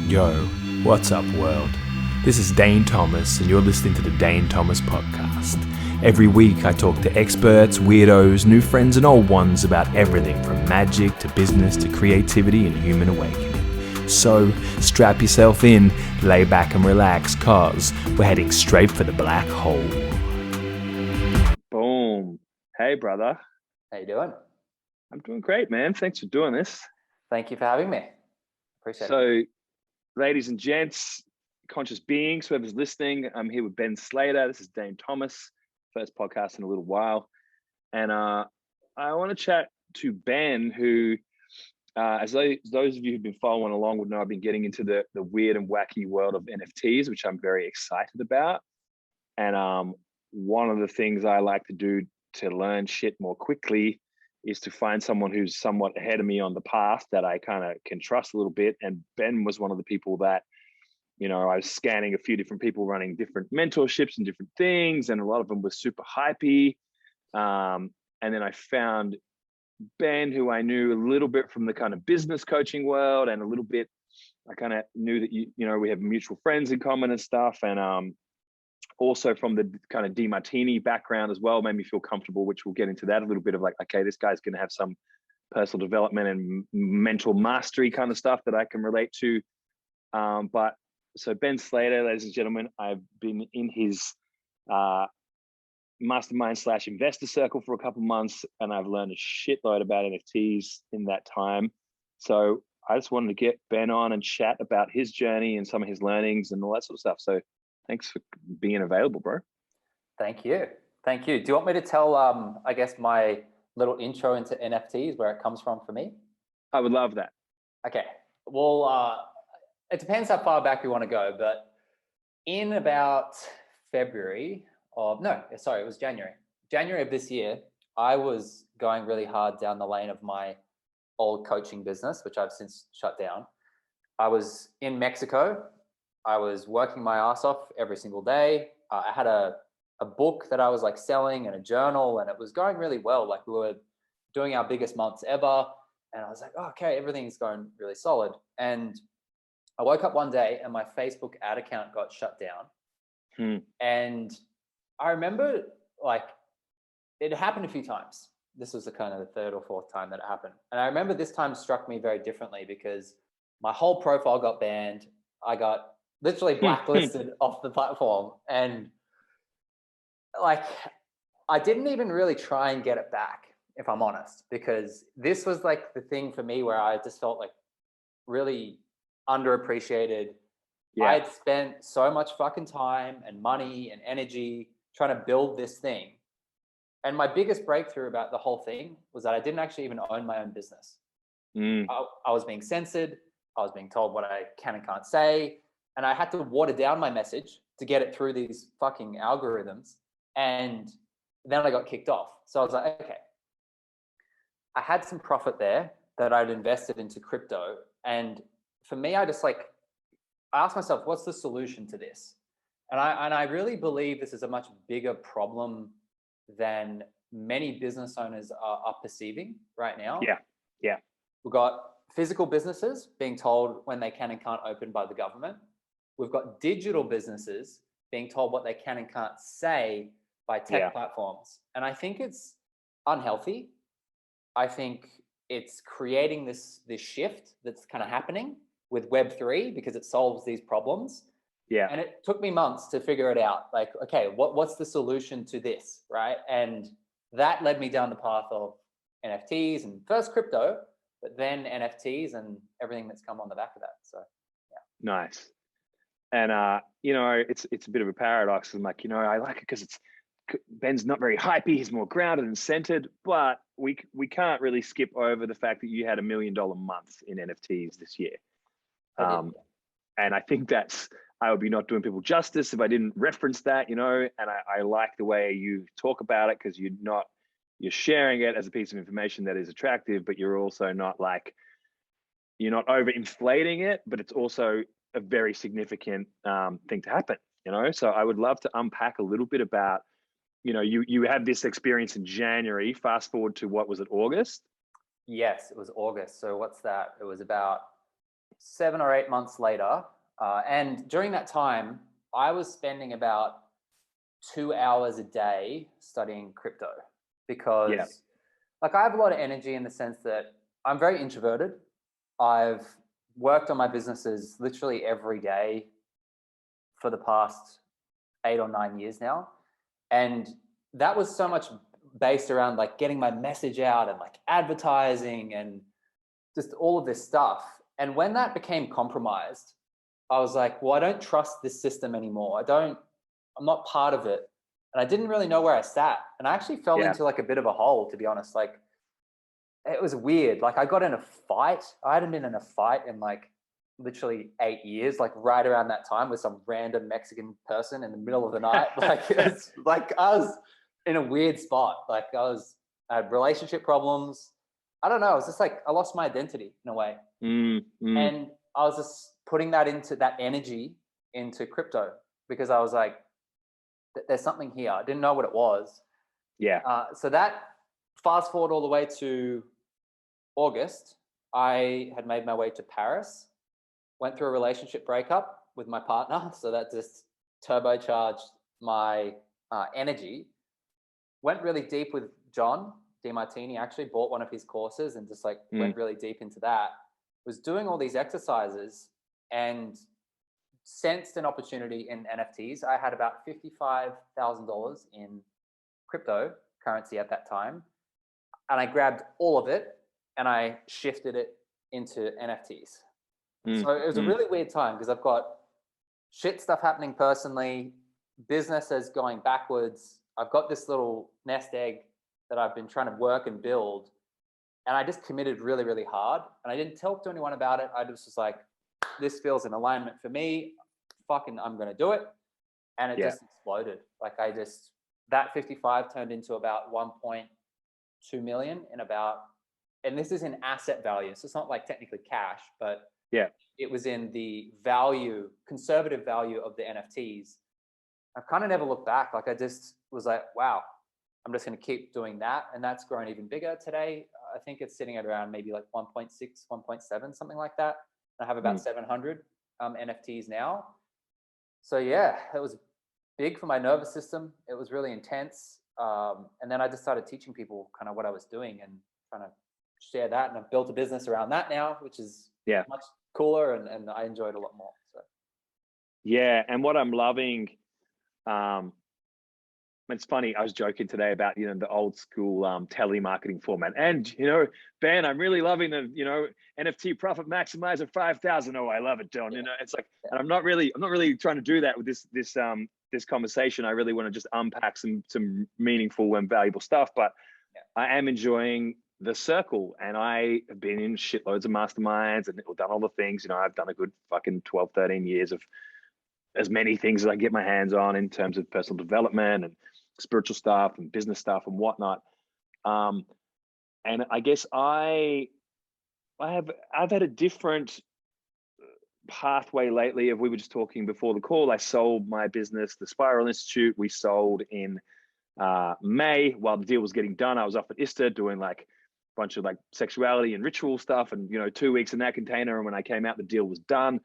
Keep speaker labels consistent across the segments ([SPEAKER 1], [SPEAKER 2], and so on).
[SPEAKER 1] Yo, what's up, world? This is Dane Tomas, and you're listening to the Dane Tomas podcast. Every week, I talk to experts, weirdos, new friends, and old ones about everything from magic to business to creativity and human awakening. So, strap yourself in, lay back and relax, cause we're heading straight for the black hole.
[SPEAKER 2] Boom. Hey, brother.
[SPEAKER 3] How you doing?
[SPEAKER 2] I'm doing great, man. Thanks for doing this.
[SPEAKER 3] Thank you for having me. Appreciate it.
[SPEAKER 2] So, ladies and gents, conscious beings, whoever's listening, I'm here with Ben Slater. This is Dane Tomas, first podcast in a little while. And I want to chat to Ben, who, as those of you who've been following along would know, I've been getting into the weird and wacky world of NFTs, which I'm very excited about. And one of the things I like to do to learn shit more quickly is to find someone who's somewhat ahead of me on the path that I kind of can trust a little bit. And Ben was one of the people that, you know, I was scanning a few different people running different mentorships and different things, and a lot of them were super hypey. And then I found Ben, who I knew a little bit from the kind of business coaching world, and a little bit, I kind of knew that, you know, we have mutual friends in common and stuff. And also from the kind of DeMartini background as well, made me feel comfortable, which we'll get into that a little bit of, like, okay, this guy's going to have some personal development and mental mastery kind of stuff that I can relate to. But so Ben Slater, ladies and gentlemen, I've been in his mastermind / investor circle for a couple months, and I've learned a shitload about NFTs in that time. So I just wanted to get Ben on and chat about his journey and some of his learnings and all that sort of stuff. So thanks for being available, bro.
[SPEAKER 3] Thank you. Thank you. Do you want me to tell, I guess, my little intro into NFTs, where it comes from for me?
[SPEAKER 2] I would love that.
[SPEAKER 3] Okay. Well, it depends how far back we want to go, but in about January of this year, I was going really hard down the lane of my old coaching business, which I've since shut down. I was in Mexico. I was working my ass off every single day. I had a book that I was like selling and a journal, and it was going really well. Like, we were doing our biggest months ever. And I was like, oh, okay, everything's going really solid. And I woke up one day and my Facebook ad account got shut down. And I remember, like, it happened a few times. This was the kind of the third or fourth time that it happened. And I remember this time struck me very differently because my whole profile got banned. I got literally blacklisted off the platform. And like, I didn't even really try and get it back, if I'm honest, because this was like the thing for me where I just felt like really underappreciated. Yeah. I had spent so much fucking time and money and energy trying to build this thing. And my biggest breakthrough about the whole thing was that I didn't actually even own my own business. I was being censored. I was being told what I can and can't say. And I had to water down my message to get it through these fucking algorithms. And then I got kicked off. So I was like, okay, I had some profit there that I'd invested into crypto. And for me, I asked myself, what's the solution to this? And I really believe this is a much bigger problem than many business owners are perceiving right now.
[SPEAKER 2] Yeah.
[SPEAKER 3] We've got physical businesses being told when they can and can't open by the government. We've got digital businesses being told what they can and can't say by tech platforms. And I think it's unhealthy. I think it's creating this shift that's kind of happening with Web3 because it solves these problems. Yeah. And it took me months to figure it out. Like, okay, what's the solution to this, right? And that led me down the path of NFTs and first crypto, but then NFTs and everything that's come on the back of that. So, yeah.
[SPEAKER 2] Nice. And, you know, it's a bit of a paradox. I'm like, you know, I like it because Ben's not very hypey. He's more grounded and centered, but we can't really skip over the fact that you had $1 million month in NFTs this year. And I think I would be not doing people justice if I didn't reference that, you know, and I like the way you talk about it because you're sharing it as a piece of information that is attractive, but you're also not like, you're not overinflating it, but it's also a very significant thing to happen, you know? So I would love to unpack a little bit about, you know, you had this experience in January, fast forward to what was it, August?
[SPEAKER 3] Yes, it was August. So what's that? It was about 7 or 8 months later, and during that time, I was spending about 2 hours a day studying crypto because like I have a lot of energy in the sense that I'm very introverted. I've worked on my businesses literally every day for the past 8 or 9 years now. And that was so much based around like getting my message out and like advertising and just all of this stuff. And when that became compromised, I was like, well, I don't trust this system anymore. I'm not part of it. And I didn't really know where I sat. And I actually fell into like a bit of a hole, to be honest. Like it was weird. Like I got in a fight. I hadn't been in a fight in like literally 8 years, like right around that time with some random Mexican person in the middle of the night. Like it's like I was in a weird spot. Like I had relationship problems. I don't know. It was just like I lost my identity in a way. And I was just putting that energy into crypto because I was like, there's something here. I didn't know what it was. So that fast forward all the way to August, I had made my way to Paris, went through a relationship breakup with my partner. So that just turbocharged my energy. Went really deep with John DeMartini, actually bought one of his courses and just like went really deep into that. Was doing all these exercises and sensed an opportunity in NFTs. I had about $55,000 in cryptocurrency at that time. And I grabbed all of it and I shifted it into NFTs. So it was a really weird time because I've got shit stuff happening personally, business is going backwards. I've got this little nest egg that I've been trying to work and build. And I just committed really, really hard. And I didn't talk to anyone about it. I just was like, this feels in alignment for me. Fucking, I'm going to do it. And it just exploded. Like that 55 turned into about 1.2 million and this is in asset value. So it's not like technically cash, but it was in the conservative value of the NFTs. I've kind of never looked back. Like I just was like, wow, I'm just going to keep doing that. And that's grown even bigger today. I think it's sitting at around maybe like 1.6, 1.7, something like that. I have about 700 NFTs now. So yeah, it was big for my nervous system. It was really intense. And then I just started teaching people kind of what I was doing and trying to share that. And I've built a business around that now, which is much cooler and I enjoy it a lot more. So.
[SPEAKER 2] Yeah. And what I'm loving, it's funny, I was joking today about, the old school telemarketing format. And, Ben, I'm really loving the, NFT profit maximizer 5,000. Oh, I love it, John. It's like, and I'm not really trying to do that with this conversation. I really want to just unpack some meaningful and valuable stuff, but I am enjoying the circle and I have been in shitloads of masterminds and done all the things, I've done a good fucking 12, 13 years of as many things as I get my hands on in terms of personal development and spiritual stuff and business stuff and whatnot. And I guess I've had a different pathway lately. If we were just talking before the call, I sold my business, the Spiral Institute. We sold in May. While the deal was getting done, I was off at ISTA doing like a bunch of like sexuality and ritual stuff and 2 weeks in that container. And when I came out, the deal was done.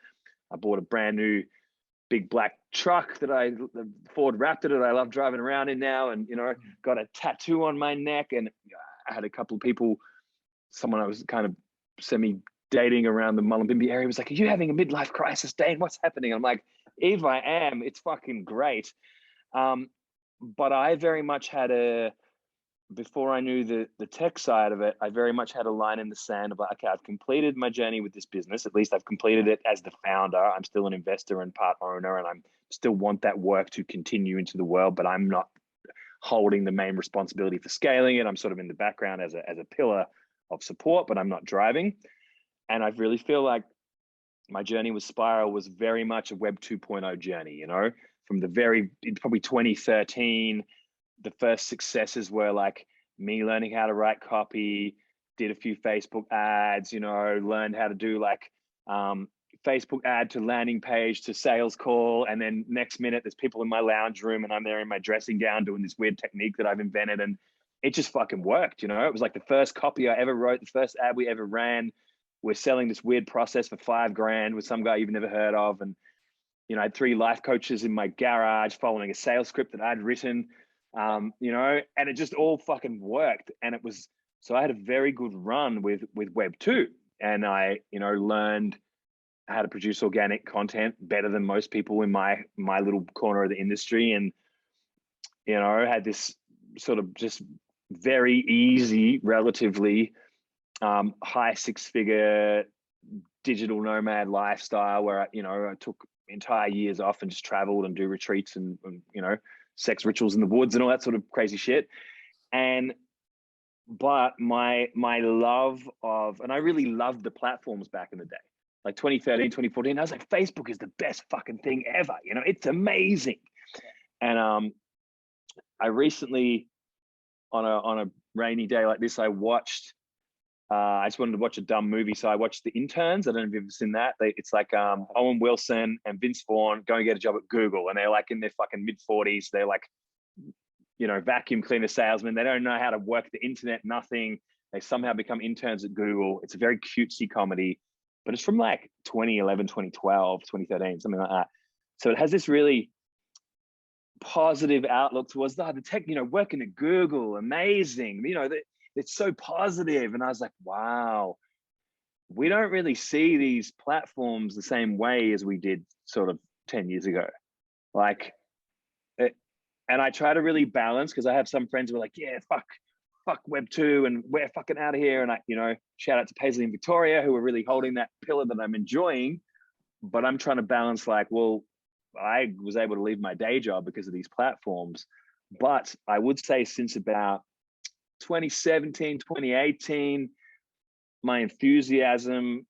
[SPEAKER 2] I bought a brand new big black truck the Ford Raptor that I love driving around in now, and got a tattoo on my neck. And I had a couple of people, someone I was kind of semi dating around the Mullumbimby area was like, "Are you having a midlife crisis, Dane? What's happening?" I'm like, "If I am, it's fucking great." But I very much had before I knew the tech side of it, I very much had a line in the sand of like, okay, I've completed my journey with this business. At least I've completed it as the founder. I'm still an investor and part owner, and I still want that work to continue into the world, but I'm not holding the main responsibility for scaling it. I'm sort of in the background as a pillar of support, but I'm not driving. And I really feel like my journey with Spiral was very much a Web 2.0 journey, from probably 2013. The first successes were like me learning how to write copy, did a few Facebook ads, learned how to do like Facebook ad to landing page to sales call. And then next minute there's people in my lounge room and I'm there in my dressing gown doing this weird technique that I've invented. And it just fucking worked. It was like the first copy I ever wrote, the first ad we ever ran we're selling this weird process for $5,000 with some guy you've never heard of. And, you know, I had 3 life coaches in my garage following a sales script that I'd written, you know, and it just all fucking worked. And it was, so I had a very good run with Web 2. And I, you know, learned how to produce organic content better than most people in my little corner of the industry. And, you know, had this sort of just very easy, relatively high 6-figure digital nomad lifestyle where, you know, I took entire years off and just traveled and do retreats and you know, sex rituals in the woods and all that sort of crazy shit. But my love of, and I really loved the platforms back in the day, like 2013, 2014, I was like, Facebook is the best fucking thing ever. You know, it's amazing. And I recently, on a rainy day like this, I watched, I just wanted to watch a dumb movie. So I watched The Interns. I don't know if you've ever seen that. It's like Owen Wilson and Vince Vaughn go and get a job at Google. And they're like in their fucking mid-40s. They're like, you know, vacuum cleaner salesmen. They don't know how to work the internet, nothing. They somehow become interns at Google. It's a very cutesy comedy, but it's from like 2011, 2012, 2013, something like that. So it has this really positive outlook towards the tech, you know, working at Google, amazing. You know, it's so positive. And I was like, wow, we don't really see these platforms the same way as we did sort of 10 years ago. Like, and I try to really balance, because I have some friends who are like, yeah, fuck Web 2 and we're fucking out of here. And I, you know, shout out to Paisley and Victoria who are really holding that pillar that I'm enjoying. But I'm trying to balance like, well, I was able to leave my day job because of these platforms. But I would say since about 2017, 2018, my enthusiasm,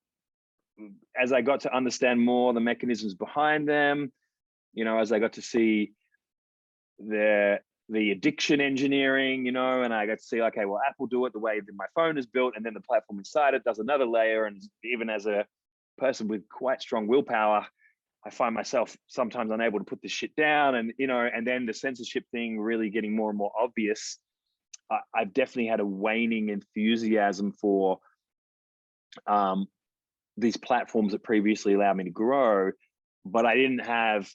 [SPEAKER 2] as I got to understand more the mechanisms behind them, you know, as I got to see the addiction engineering, you know, and I got to see, okay, well, Apple do it the way that my phone is built, and then the platform inside it does another layer. And even as a person with quite strong willpower, I find myself sometimes unable to put this shit down. And, you know, and then the censorship thing really getting more and more obvious. I've definitely had a waning enthusiasm for these platforms that previously allowed me to grow, but I didn't have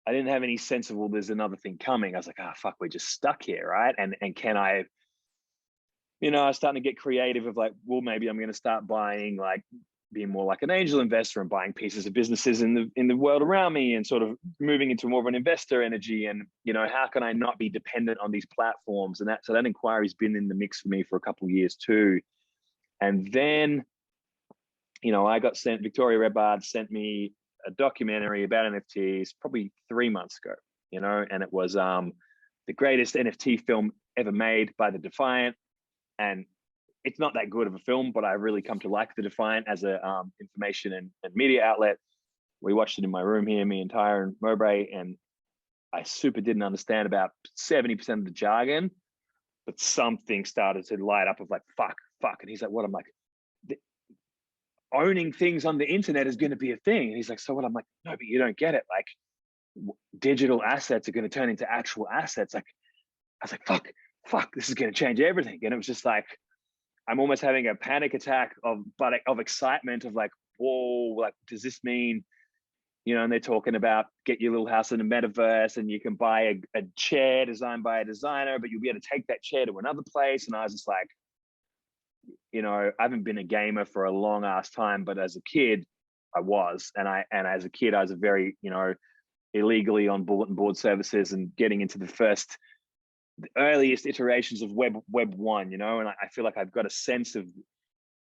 [SPEAKER 2] any sense of, well, there's another thing coming. I was like, fuck, we're just stuck here, right? And can I, you know, I was starting to get creative of like, well, maybe I'm going to start buying, like, being more like an angel investor and buying pieces of businesses in the world around me, and sort of moving into more of an investor energy. And, you know, how can I not be dependent on these platforms? And so that inquiry's been in the mix for me for a couple of years too. And then, you know, Victoria Redbard sent me a documentary about NFTs probably 3 months ago, you know, and it was the greatest NFT film ever made by the Defiant. And it's not that good of a film, but I really come to like the Defiant as a information and media outlet. We watched it in my room here, me and Tyre and Mowbray, and I super didn't understand about 70% of the jargon, but something started to light up of like, fuck. And he's like, what? I'm like, owning things on the internet is going to be a thing. And he's like, so what? I'm like, no, but you don't get it. Like, digital assets are going to turn into actual assets. Like, I was like, fuck, this is going to change everything. And it was just like, I'm almost having a panic attack of excitement of like, whoa, like, does this mean, you know, and they're talking about get your little house in the metaverse and you can buy a chair designed by a designer, but you'll be able to take that chair to another place. And I was just like, you know, I haven't been a gamer for a long ass time, but as a kid, I was. And as a kid, I was a very, you know, illegally on bulletin board services and getting into the earliest iterations of Web 1, you know, and I feel like I've got a sense of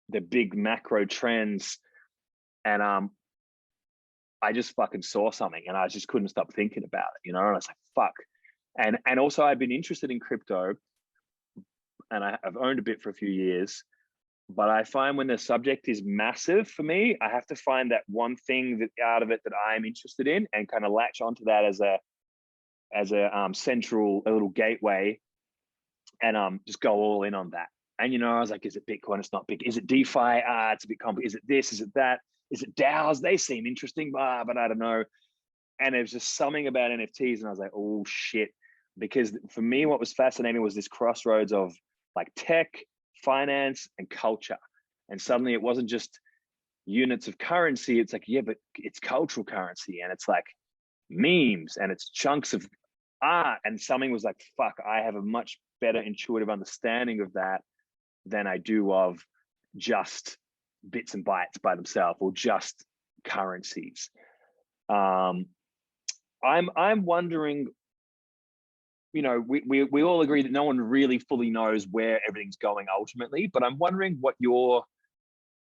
[SPEAKER 2] the big macro trends. And I just fucking saw something and I just couldn't stop thinking about it, you know, and I was like, fuck. And also I've been interested in crypto, and I've owned a bit for a few years, but I find when the subject is massive for me, I have to find that one thing that out of it that I'm interested in and kind of latch onto that as a central, a little gateway, and just go all in on that. And, you know, I was like, is it Bitcoin? It's not big. Is it DeFi? It's a bit complicated. Is it this? Is it that? Is it DAOs? They seem interesting, but I don't know. And it was just something about NFTs. And I was like, oh shit. Because for me, what was fascinating was this crossroads of like tech, finance, and culture. And suddenly it wasn't just units of currency. It's like, yeah, but it's cultural currency, and it's like memes, and it's chunks of art. And something was like, fuck, I have a much better intuitive understanding of that than I do of just bits and bytes by themselves, or just currencies. I'm wondering, you know, we all agree that no one really fully knows where everything's going ultimately, but I'm wondering what your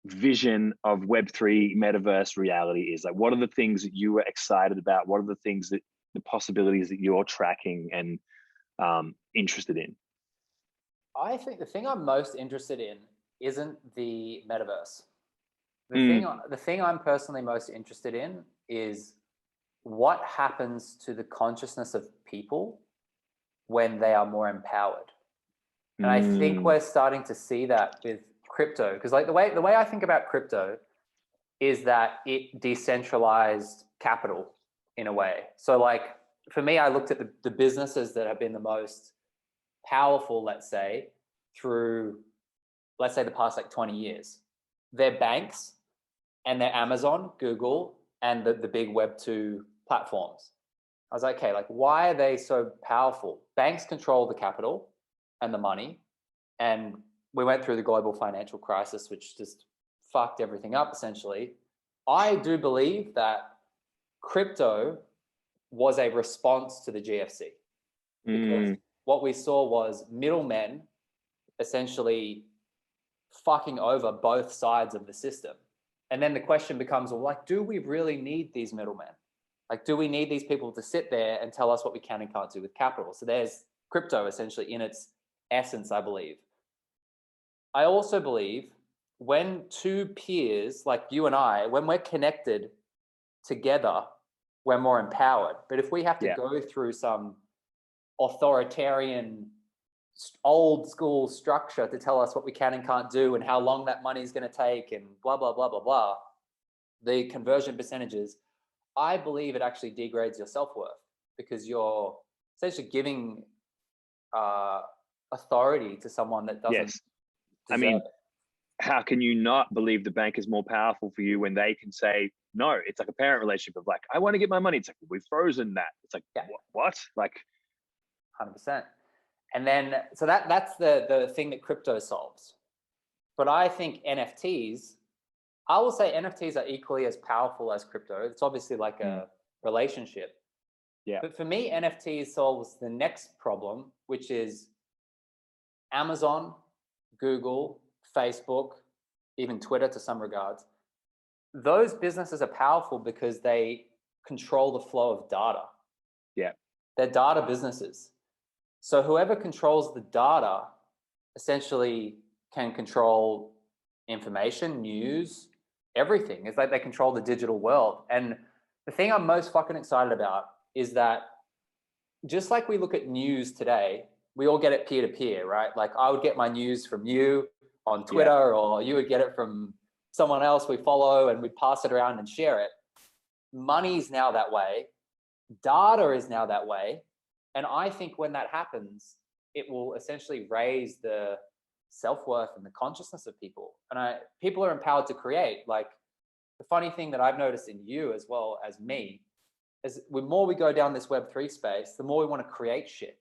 [SPEAKER 2] vision of Web3 metaverse reality is. Like, what are the things that you are excited about? What are the things that, the possibilities that you're tracking and interested in?
[SPEAKER 3] I think the thing I'm most interested in isn't the metaverse. The thing I'm personally most interested in is what happens to the consciousness of people when they are more empowered. And I think we're starting to see that with crypto, because like the way I think about crypto is that it decentralized capital in a way. So like for me, I looked at the businesses that have been the most powerful, let's say, through, let's say, the past like 20 years. They're banks and they're Amazon, Google, and the big Web2 platforms. I was like, okay, like why are they so powerful? Banks control the capital and the money. And we went through the global financial crisis, which just fucked everything up essentially. I do believe that crypto was a response to the GFC, because what we saw was middlemen essentially fucking over both sides of the system. And then the question becomes, well, like, do we really need these middlemen? Like, do we need these people to sit there and tell us what we can and can't do with capital? So there's crypto essentially in its essence, I believe. I also believe when two peers like you and I, when we're connected together, we're more empowered. But if we have to go through some authoritarian, old school structure to tell us what we can and can't do and how long that money is going to take and blah, blah, blah, blah, blah, the conversion percentages, I believe it actually degrades your self-worth, because you're essentially giving authority to someone that doesn't
[SPEAKER 2] I mean,
[SPEAKER 3] it.
[SPEAKER 2] How can you not believe the bank is more powerful for you when they can say, no, it's like a parent relationship of like, I want to get my money. It's like, we've frozen that. It's like, what? Like
[SPEAKER 3] 100%. And then, so that's the thing that crypto solves. But I think NFTs, I will say NFTs are equally as powerful as crypto. It's obviously like a relationship.
[SPEAKER 2] Yeah.
[SPEAKER 3] But for me, NFTs solves the next problem, which is Amazon, Google, Facebook, even Twitter to some regards. Those businesses are powerful because they control the flow of data.
[SPEAKER 2] Yeah.
[SPEAKER 3] They're data businesses. So whoever controls the data essentially can control information, news, everything. It's like they control the digital world. And the thing I'm most fucking excited about is that just like we look at news today, we all get it peer to peer, right? Like I would get my news from you on Twitter, or you would get it from someone else we follow, and we'd pass it around and share it. Money's now that way. Data is now that way. And I think when that happens, it will essentially raise the self-worth and the consciousness of people. And people are empowered to create. Like the funny thing that I've noticed in you as well as me is the more we go down this Web3 space, the more we want to create shit.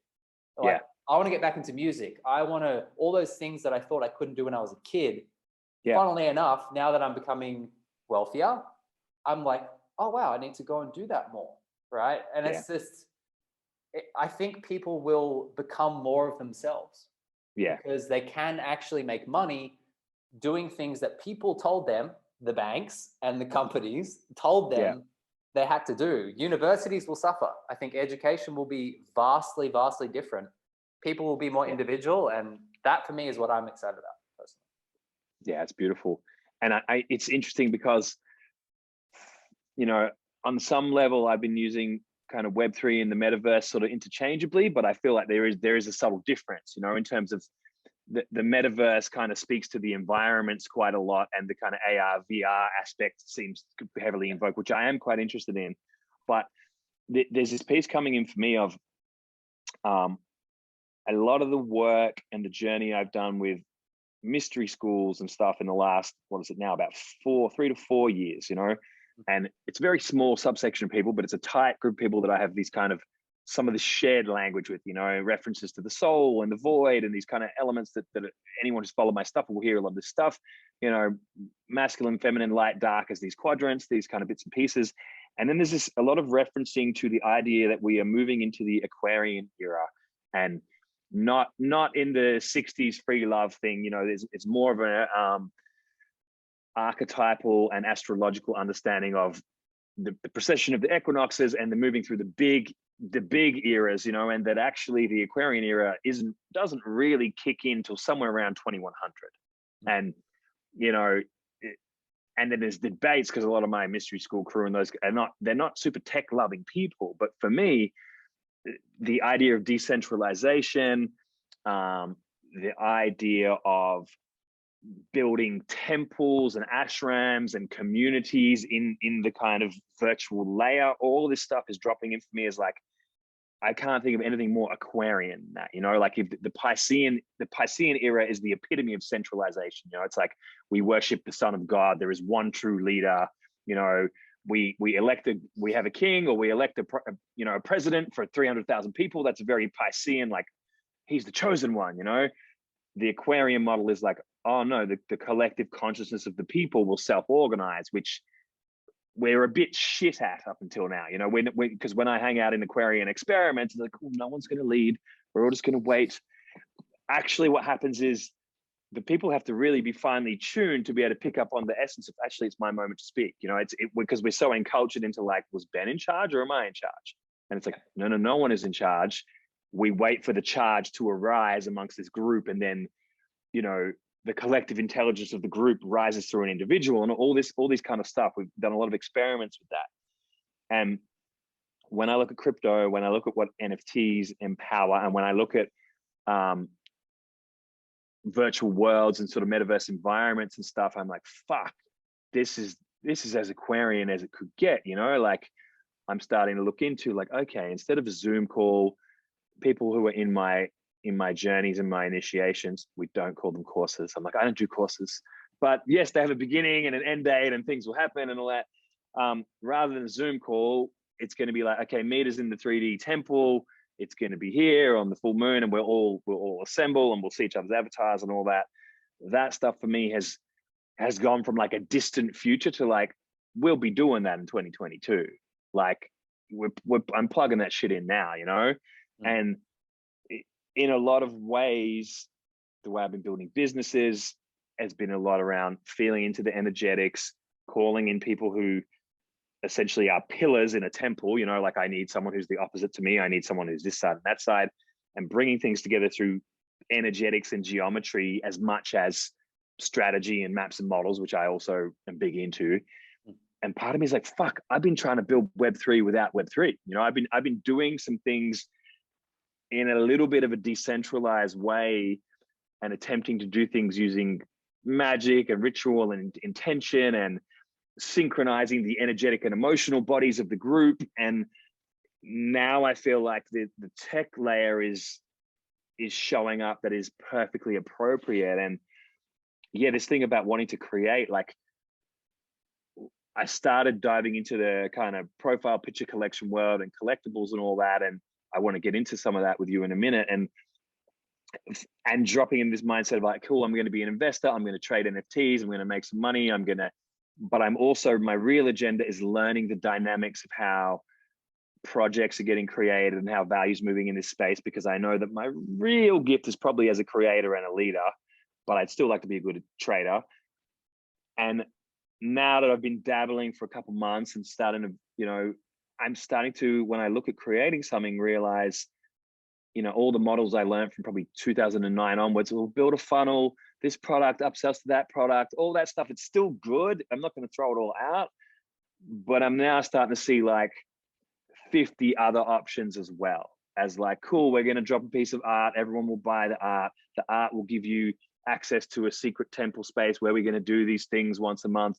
[SPEAKER 3] Like, I want to get back into music. I want to, all those things that I thought I couldn't do when I was a kid. Funnily enough, now that I'm becoming wealthier, I'm like, oh, wow, I need to go and do that more. Right. And it's just, I think people will become more of themselves. Because they can actually make money doing things that people told them, the banks and the companies told them they had to do. Universities will suffer. I think education will be vastly, vastly different. People will be more individual. And that for me is what I'm excited about personally.
[SPEAKER 2] Yeah, it's beautiful. And it's interesting because, you know, on some level, I've been using kind of Web3 and the metaverse sort of interchangeably, but I feel like there is a subtle difference, you know, in terms of the metaverse kind of speaks to the environments quite a lot, and the kind of AR, VR aspect seems heavily invoked, which I am quite interested in. But there's this piece coming in for me of a lot of the work and the journey I've done with mystery schools and stuff in the last, what is it now, about 3 to 4 years, and it's a very small subsection of people, but it's a tight group of people that I have these kind of some of the shared language with, references to the soul and the void and these kind of elements that anyone who's followed my stuff will hear a lot of this stuff, masculine, feminine, light, dark as these quadrants, these kind of bits and pieces. And then there's a lot of referencing to the idea that we are moving into the Aquarian era, and not in the 60s free love thing. It's more of an archetypal and astrological understanding of the procession of the equinoxes and the moving through the big eras, and that actually the Aquarian era doesn't really kick in till somewhere around 2100. And and then there's debates, because a lot of my mystery school crew and those they're not super tech loving people, but for me, the idea of decentralization, the idea of building temples and ashrams and communities in the kind of virtual layer, all this stuff is dropping in for me as like, I can't think of anything more Aquarian than that, like if the Piscean era is the epitome of centralization. It's like we worship the Son of God. There is one true leader. We have a king, or we elect a president for 300,000 people. That's a very Piscean, like he's the chosen one. The Aquarian model is like, oh no, the collective consciousness of the people will self-organize, which we're a bit shit at up until now, because when I hang out in Aquarian experiments, it's like, oh, no one's going to lead. We're all just going to wait. Actually, what happens is the people have to really be finely tuned to be able to pick up on the essence of, actually, it's my moment to speak. Because we're so encultured into like, was Ben in charge or am I in charge? And it's like, no one is in charge. We wait for the charge to arise amongst this group, and then, the collective intelligence of the group rises through an individual, and all this kind of stuff. We've done a lot of experiments with that. And when I look at crypto, when I look at what NFTs empower, and when I look at virtual worlds and sort of metaverse environments and stuff, I'm like, fuck, this is as Aquarian as it could get, like I'm starting to look into like, okay, instead of a Zoom call, people who are in my journeys and my initiations, we don't call them courses. I'm like, I don't do courses, but yes, they have a beginning and an end date and things will happen and all that. Rather than a Zoom call, it's going to be like, okay, meet us in the 3D temple. It's going to be here on the full moon, and we'll all assemble and we'll see each other's avatars and all that. That stuff for me has gone from like a distant future to like, we'll be doing that in 2022. Like I'm plugging that shit in now, and in a lot of ways, the way I've been building businesses has been a lot around feeling into the energetics, calling in people who essentially are pillars in a temple, like I need someone who's the opposite to me. I need someone who's this side and that side, and bringing things together through energetics and geometry as much as strategy and maps and models, which I also am big into. And part of me is like, fuck, I've been trying to build Web3 without Web3. I've been doing some things in a little bit of a decentralized way and attempting to do things using magic and ritual and intention and synchronizing the energetic and emotional bodies of the group. And now I feel like the tech layer is showing up that is perfectly appropriate. And yeah, this thing about wanting to create, like I started diving into the kind of profile picture collection world and collectibles and all that. And I want to get into some of that with you in a minute, and dropping in this mindset of like, cool, I'm going to be an investor. I'm going to trade NFTs. I'm going to make some money. But I'm also, my real agenda is learning the dynamics of how projects are getting created and how value's moving in this space, because I know that my real gift is probably as a creator and a leader, but I'd still like to be a good trader. And now that I've been dabbling for a couple months and starting to, I'm starting to, when I look at creating something, realize, all the models I learned from probably 2009 onwards, will build a funnel, this product upsells to that product, all that stuff. It's still good. I'm not going to throw it all out, but I'm now starting to see like 50 other options as well, as like, cool, we're going to drop a piece of art. Everyone will buy the art. The art will give you access to a secret temple space where we're going to do these things once a month.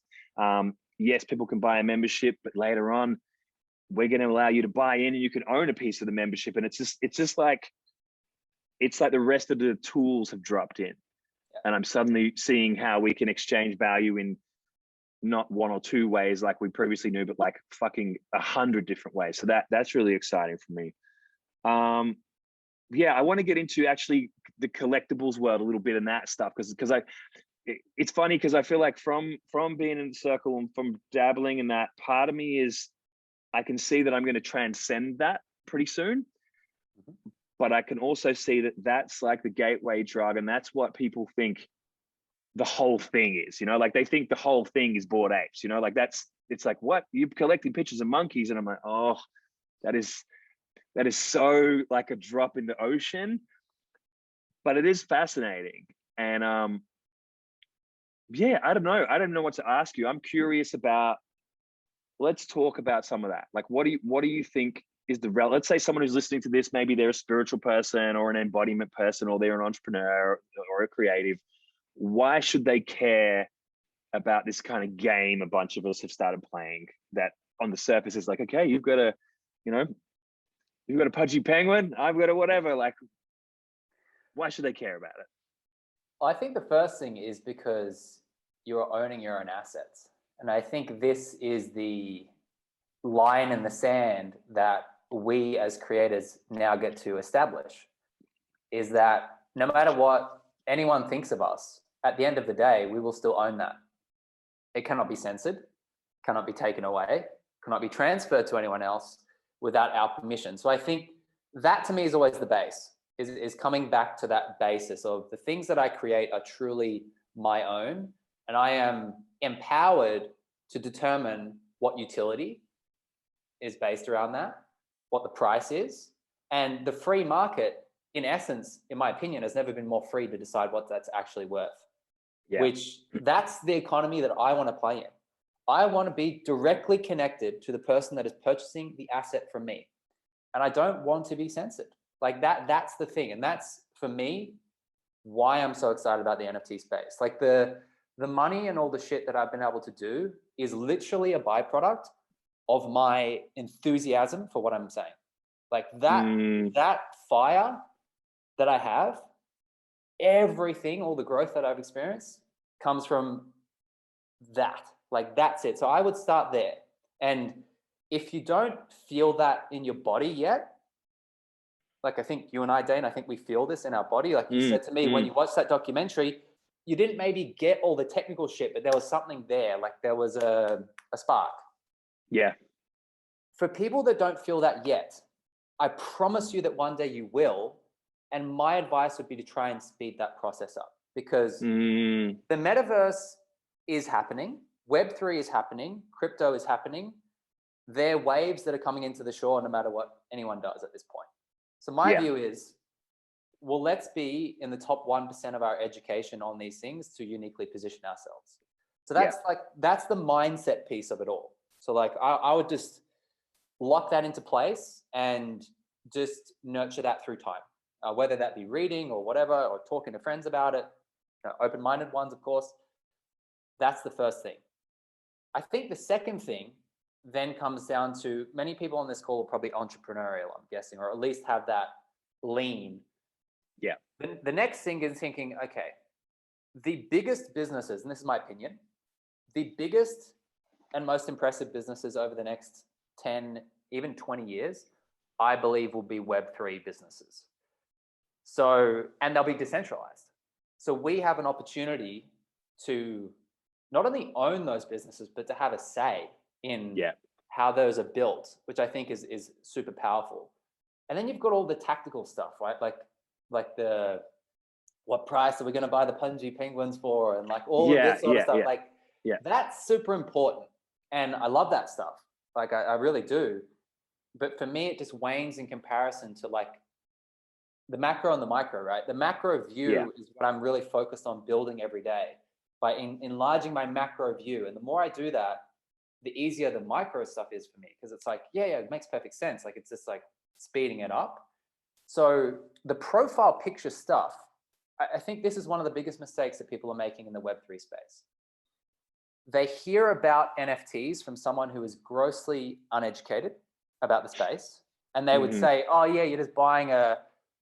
[SPEAKER 2] Yes, people can buy a membership, but later on, we're going to allow you to buy in and you can own a piece of the membership. And it's just like the rest of the tools have dropped in. And I'm suddenly seeing how we can exchange value in not one or two ways like we previously knew, but like fucking 100 different ways. So that's really exciting for me. Yeah, I want to get into actually the collectibles world a little bit and that stuff because it's funny because I feel like from being in the circle and from dabbling in that, part of me is I can see that I'm going to transcend that pretty soon. But I can also see that that's like the gateway drug, and that's what people think the whole thing is, like they think the whole thing is Bored Apes, like it's like, what, you're collecting pictures of monkeys? And I'm like, oh, that is so like a drop in the ocean, but it is fascinating. And yeah, I don't know what to ask you. I'm curious about, let's talk about some of that. Like, what do you think is let's say someone who's listening to this, maybe they're a spiritual person or an embodiment person, or they're an entrepreneur or a creative. Why should they care about this kind of game a bunch of us have started playing that on the surface is like, okay, you've got a pudgy penguin, I've got a whatever. Like, why should they care about it?
[SPEAKER 3] I think the first thing is because you're owning your own assets. And I think this is the line in the sand that we as creators now get to establish, is that no matter what anyone thinks of us, at the end of the day, we will still own that. It cannot be censored, cannot be taken away, cannot be transferred to anyone else without our permission. So I think that to me is always the base, is coming back to that basis of the things that I create are truly my own, and I am empowered to determine what utility is based around that, what the price is. And the free market, in essence, in my opinion, has never been more free to decide what that's actually worth. Yeah. Which that's the economy that I want to play in. I want to be directly connected to the person that is purchasing the asset from me. And I don't want to be censored. Like that's the thing. And that's, for me, why I'm so excited about the NFT space. Like the money and all the shit that I've been able to do is literally a byproduct of my enthusiasm for what I'm saying. Like that fire that I have, everything, all the growth that I've experienced comes from that. Like that's it. So I would start there. And if you don't feel that in your body yet, like I think you and I, Dane, I think we feel this in our body. Like you said to me, when you watched that documentary, you didn't maybe get all the technical shit, but there was something there. Like there was a spark.
[SPEAKER 2] Yeah.
[SPEAKER 3] For people that don't feel that yet, I promise you that one day you will. And my advice would be to try and speed that process up, because the metaverse is happening. Web3 is happening. Crypto is happening. They're waves that are coming into the shore no matter what anyone does at this point. So my view is, well, let's be in the top 1% of our education on these things to uniquely position ourselves. So that's the mindset piece of it all. So like I would just lock that into place and just nurture that through time, whether that be reading or whatever, or talking to friends about it, open-minded ones, of course. That's the first thing. I think the second thing then comes down to, many people on this call are probably entrepreneurial, I'm guessing, or at least have that lean.
[SPEAKER 2] Yeah.
[SPEAKER 3] The next thing is thinking, okay, the biggest businesses, and this is my opinion, the biggest and most impressive businesses over the next 10, even 20 years, I believe will be Web3 businesses. So, and they'll be decentralized. So we have an opportunity to not only own those businesses, but to have a say in how those are built, which I think is super powerful. And then you've got all the tactical stuff, right? Like the, what price are we going to buy the pudgy penguins for? And like all of this sort of stuff. That's super important. And I love that stuff. Like I really do. But for me, it just wanes in comparison to like the macro and the micro, right? The macro view is what I'm really focused on building every day by enlarging my macro view. And the more I do that, the easier the micro stuff is for me. Because it's like, it makes perfect sense. Like it's just like speeding it up. So the profile picture stuff, I think this is one of the biggest mistakes that people are making in the Web3 space. They hear about NFTs from someone who is grossly uneducated about the space. And they would say, oh yeah, you're just buying a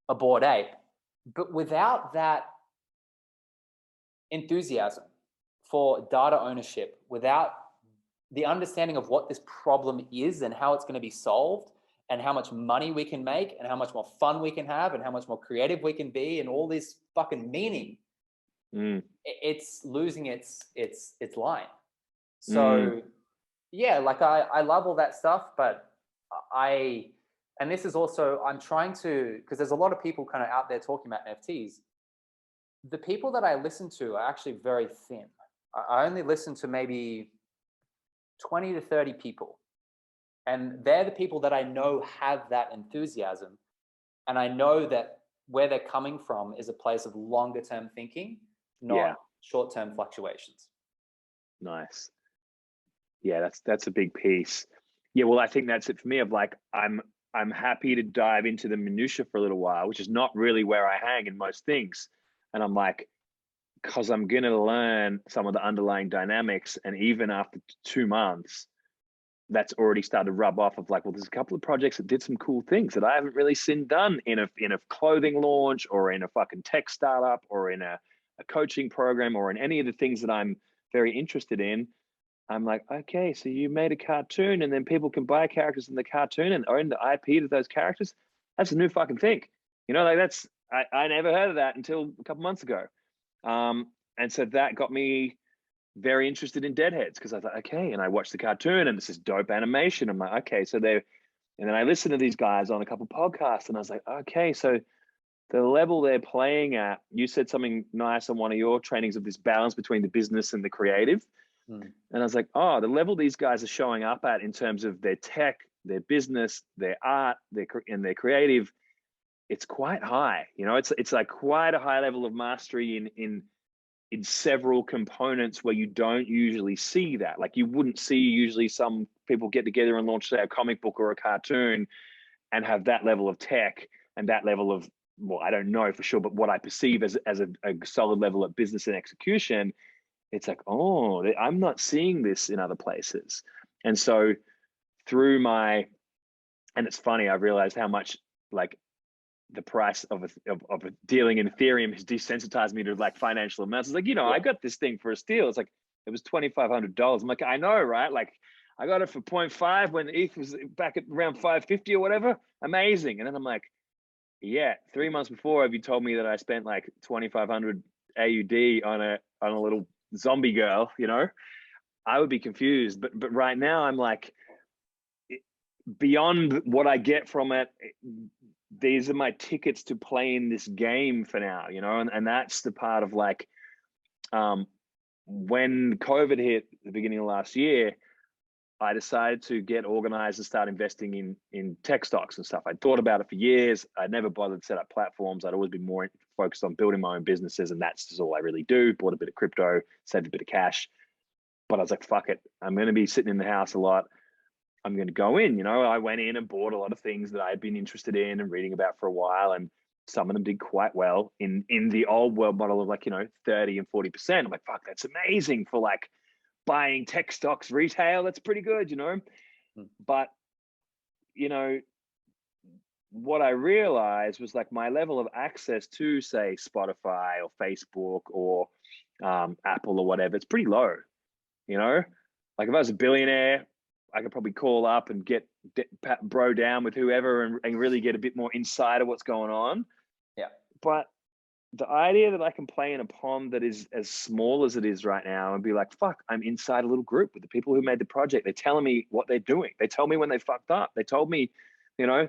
[SPEAKER 3] Bored Ape. But without that enthusiasm for data ownership without the understanding of what this problem is and how it's going to be solved and how much money we can make and how much more fun we can have and how much more creative we can be and all this fucking meaning, it's losing its line. So yeah, like I love all that stuff, but and this is also, I'm trying to, because there's a lot of people kind of out there talking about NFTs. The people that I listen to are actually very thin. I only listen to maybe 20 to 30 people. And they're the people that I know have that enthusiasm. And I know that where they're coming from is a place of longer term thinking, not short-term fluctuations.
[SPEAKER 2] Nice. Yeah, that's a big piece. Yeah, well, I think that's it for me. Of like, I'm happy to dive into the minutia for a little while, which is not really where I hang in most things. And I'm like, because I'm gonna learn some of the underlying dynamics, and even after 2 months, that's already started to rub off of like, well, there's a couple of projects that did some cool things that I haven't really seen done in a clothing launch or in a fucking tech startup or in a coaching program or in any of the things that I'm very interested in. I'm like, okay, so you made a cartoon and then people can buy characters in the cartoon and own the IP to those characters. That's a new fucking thing. You know, like that's, I never heard of that until a couple months ago. And so that got me very interested in Deadheads, because I thought, okay, and I watched the cartoon and this is dope animation. I'm like, okay, so and then I listened to these guys on a couple podcasts and I was like, okay, so the level they're playing at, you said something nice on one of your trainings of this balance between the business and the creative. And I was like, oh, the level these guys are showing up at in terms of their tech, their business, their art, and their creative, it's quite high. You know, it's like quite a high level of mastery in several components where you don't usually see that. Like you wouldn't see usually some people get together and launch, say, a comic book or a cartoon and have that level of tech and that level of, well, I don't know for sure, but what I perceive as a solid level of business and execution. It's like, oh, I'm not seeing this in other places. And so and it's funny, I've realized how much like the price of a dealing in Ethereum has desensitized me to like financial amounts. It's like, you know, I got this thing for a steal. It's like, it was $2,500. I'm like, I know, right? Like I got it for 0.5 when ETH was back at around 550 or whatever. Amazing. And then I'm like, yeah, 3 months before, if you told me that I spent like 2,500 AUD on a little zombie girl, you know, I would be confused. But right now I'm like, beyond what I get from it, these are my tickets to play in this game for now, you know, and that's the part of like, when COVID hit the beginning of last year, I decided to get organized and start investing in tech stocks and stuff. I'd thought about it for years. I'd never bothered to set up platforms. I'd always been more focused on building my own businesses, and that's just all I really do. Bought a bit of crypto, saved a bit of cash. But I was like, fuck it. I'm going to be sitting in the house a lot. I'm going to go in. You know, I went in and bought a lot of things that I had been interested in and reading about for a while. And some of them did quite well in the old world model of like, you know, 30 and 40%. I'm like, fuck, that's amazing for like buying tech stocks retail. That's pretty good, you know. But, you know, what I realized was like my level of access to, say, Spotify or Facebook or Apple or whatever, it's pretty low, you know. Like if I was a billionaire, I could probably call up and get bro down with whoever and really get a bit more insight of what's going on.
[SPEAKER 3] Yeah.
[SPEAKER 2] But the idea that I can play in a pond that is as small as it is right now and be like, fuck, I'm inside a little group with the people who made the project. They're telling me what they're doing. They told me when they fucked up. They told me, you know,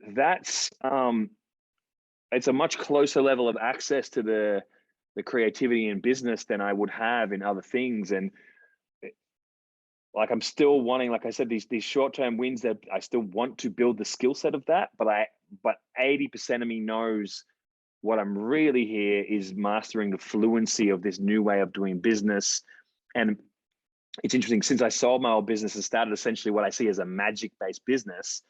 [SPEAKER 2] that's it's a much closer level of access to the creativity in business than I would have in other things. And like I'm still wanting, like I said, these short-term wins that I still want to build the skill set of that, but 80% of me knows what I'm really here is mastering the fluency of this new way of doing business. And it's interesting, since I sold my old business and started essentially what I see as a magic-based business,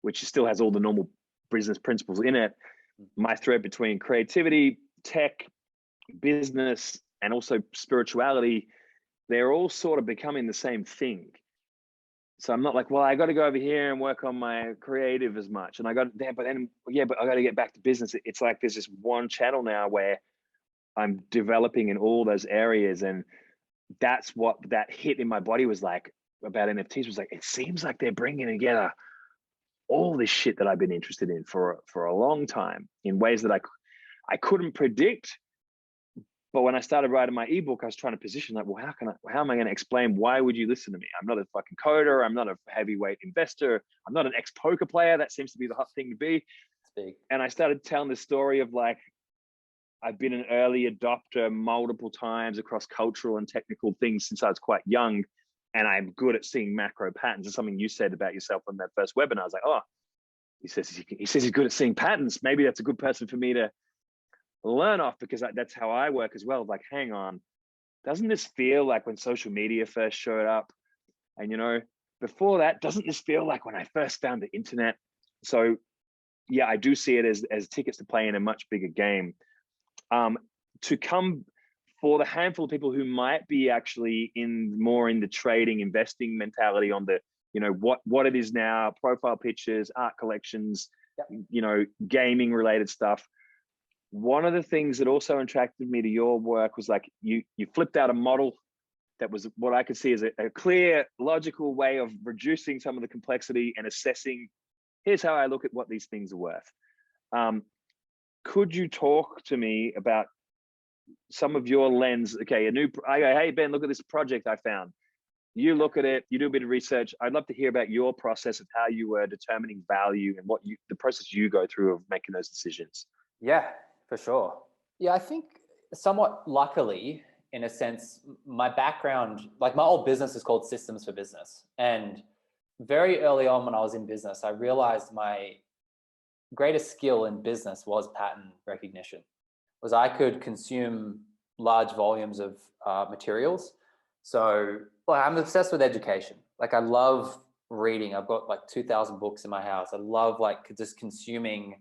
[SPEAKER 2] which still has all the normal business principles in it, my thread between creativity, tech, business, and also spirituality, they're all sort of becoming the same thing. So I'm not like, well, I got to go over here and work on my creative as much. And I got there, but I got to get back to business. It's like there's this one channel now where I'm developing in all those areas. And that's what that hit in my body was like about NFTs, was like, it seems like they're bringing together all this shit that I've been interested in for a long time in ways that I couldn't predict. But when I started writing my ebook, I was trying to position like, well, how am I going to explain, why would you listen to me? I'm not a fucking coder. I'm not a heavyweight investor. I'm not an ex-poker player. That seems to be the hot thing to be.
[SPEAKER 3] It's big.
[SPEAKER 2] And I started telling the story of like, I've been an early adopter multiple times across cultural and technical things since I was quite young. And I'm good at seeing macro patterns. It's something you said about yourself on that first webinar. I was like, oh, he says he's good at seeing patterns. Maybe that's a good person for me to learn off, because that's how I work as well. Like, hang on, doesn't this feel like when social media first showed up? And, you know, before that, doesn't this feel like when I first found the internet? So yeah, I do see it as tickets to play in a much bigger game. To come for the handful of people who might be actually more in the trading, investing mentality on the, you know, what it is now, profile pictures, art collections, you know, gaming related stuff. One of the things that also attracted me to your work was like you flipped out a model that was what I could see as a clear, logical way of reducing some of the complexity and assessing, here's how I look at what these things are worth. Could you talk to me about some of your lens? Okay, I go, hey Ben, look at this project I found. You look at it, you do a bit of research. I'd love to hear about your process of how you were determining value and the process you go through of making those decisions.
[SPEAKER 3] Yeah, for sure. Yeah, I think somewhat luckily, in a sense, my background, like my old business is called Systems for Business. And very early on when I was in business, I realized my greatest skill in business was pattern recognition. Was I could consume large volumes of materials. So I'm obsessed with education. Like I love reading. I've got like 2,000 books in my house. I love like just consuming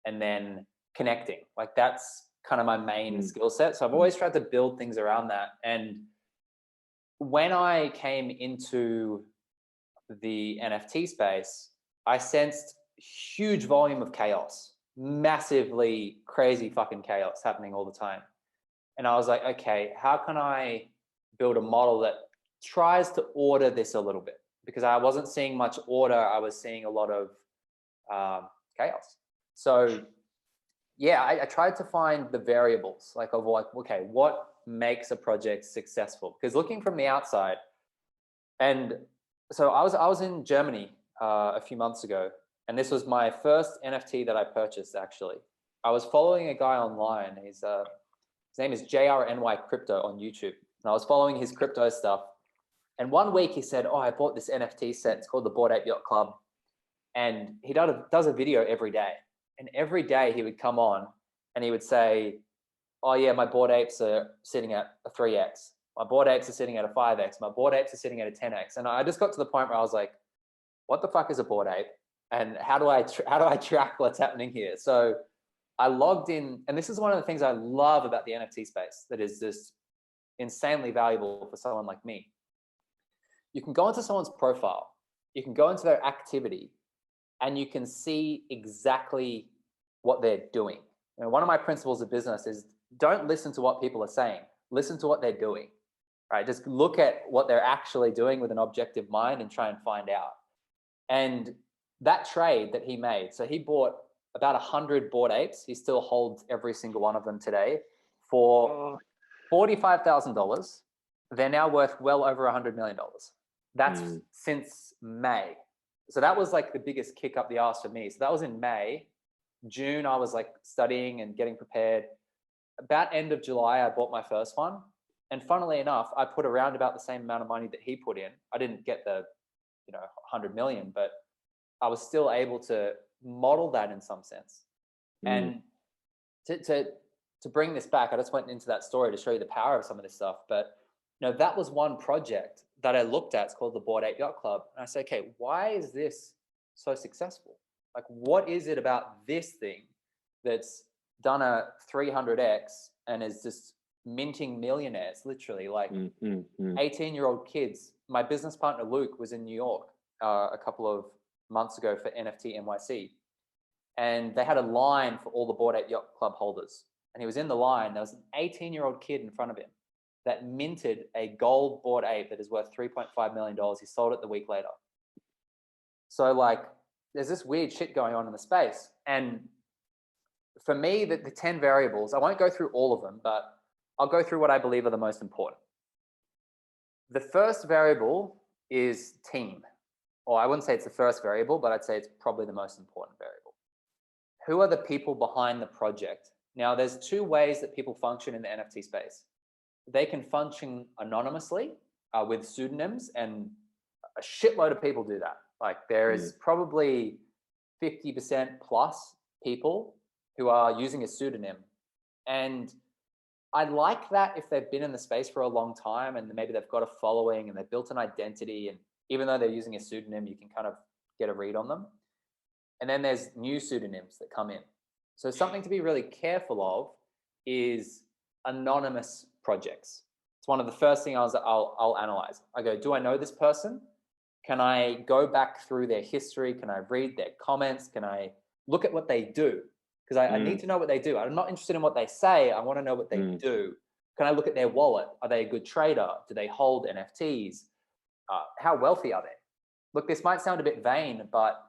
[SPEAKER 3] and then connecting. Like that's kind of my main skill set. So I've always tried to build things around that. And when I came into the NFT space, I sensed huge volume of chaos, massively crazy fucking chaos happening all the time. And I was like, okay, how can I build a model that tries to order this a little bit? Because I wasn't seeing much order. I was seeing a lot of chaos. So yeah, I tried to find the variables okay, what makes a project successful? Because looking from the outside, and so I was in Germany a few months ago, and this was my first NFT that I purchased actually. I was following a guy online. His name is JRNY Crypto on YouTube. And I was following his crypto stuff. And one week he said, oh, I bought this NFT set. It's called the Bored Ape Yacht Club. And he does a video every day. And every day he would come on and he would say, oh yeah, my Bored Apes are sitting at a 3x. My Bored Apes are sitting at a 5x. My Bored Apes are sitting at a 10x. And I just got to the point where I was like, what the fuck is a Bored Ape? And how do I track what's happening here? So I logged in, and this is one of the things I love about the NFT space that is just insanely valuable for someone like me. You can go into someone's profile, you can go into their activity, and you can see exactly what they're doing. You know, one of my principles of business is don't listen to what people are saying, listen to what they're doing, right? Just look at what they're actually doing with an objective mind and try and find out. And that trade that he made, so he bought about 100 Bored Apes. He still holds every single one of them today for $45,000. They're now worth well over $100 million. That's since May. So that was like the biggest kick up the arse for me. So that was in May. June, I was like studying and getting prepared. About end of July, I bought my first one. And funnily enough, I put around about the same amount of money that he put in. I didn't get the, 100 million, but I was still able to model that in some sense. And to bring this back, I just went into that story to show you the power of some of this stuff. But that was one project that I looked at. It's called the Bored Ape Yacht Club. And I said, okay, why is this so successful? Like, what is it about this thing that's done a 300x and is just minting millionaires, literally, like 18-year-old kids. My business partner, Luke, was in New York a couple of months ago for NFT NYC. And they had a line for all the Bored Ape Yacht Club holders. and he was in the line. There was an 18-year-old kid in front of him that minted a gold Bored Ape that is worth $3.5 million. He sold it the week later. So like, there's this weird shit going on in the space. And for me, the 10 variables, I won't go through all of them, but I'll go through what I believe are the most important. The first variable is team. Or I wouldn't say it's the first variable, but I'd say it's probably the most important variable. Who are the people behind the project? Now, there's two ways that people function in the NFT space. They can function anonymously with pseudonyms, and a shitload of people do that. Like there is probably 50% plus people who are using a pseudonym. And I like that if they've been in the space for a long time and maybe they've got a following and they've built an identity, and even though they're using a pseudonym, you can kind of get a read on them. And then there's new pseudonyms that come in. So something to be really careful of is anonymous projects. It's one of the first things I'll analyze. I go, do I know this person? Can I go back through their history? Can I read their comments? Can I look at what they do? Because I need to know what they do. I'm not interested in what they say. I want to know what they do. Can I look at their wallet? Are they a good trader? Do they hold NFTs? How wealthy are they? Look, this might sound a bit vain, but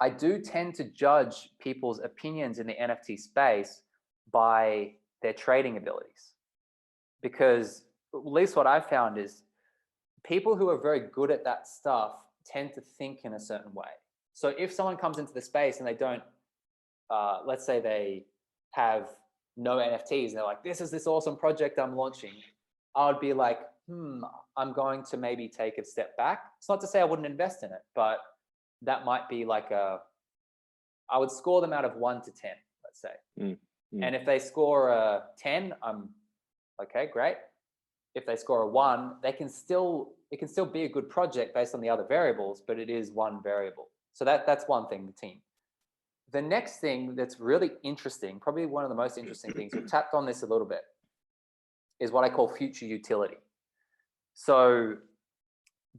[SPEAKER 3] I do tend to judge people's opinions in the NFT space by their trading abilities. Because at least what I've found is people who are very good at that stuff tend to think in a certain way. So if someone comes into the space and they don't, let's say they have no NFTs and they're like, this is this awesome project I'm launching, I would be like, I'm going to maybe take a step back. It's not to say I wouldn't invest in it, but that might be like I would score them out of 1 to 10, let's say. And if they score a 10, I'm okay, great. If they score a 1, it can still be a good project based on the other variables, but it is one variable. So that's one thing, the team. The next thing that's really interesting, probably one of the most interesting things, we've tapped on this a little bit, is what I call future utility. So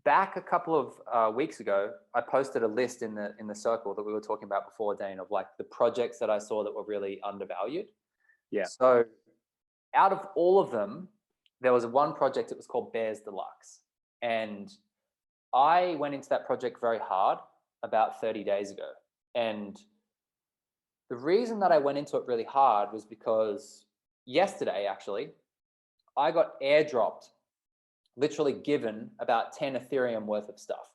[SPEAKER 3] back a couple of weeks ago, I posted a list in the circle that we were talking about before, Dane, of like the projects that I saw that were really undervalued.
[SPEAKER 2] Yeah.
[SPEAKER 3] So out of all of them, there was one project that was called Bears Deluxe. And I went into that project very hard about 30 days ago. And the reason that I went into it really hard was because yesterday, actually, I got airdropped, literally given about 10 Ethereum worth of stuff.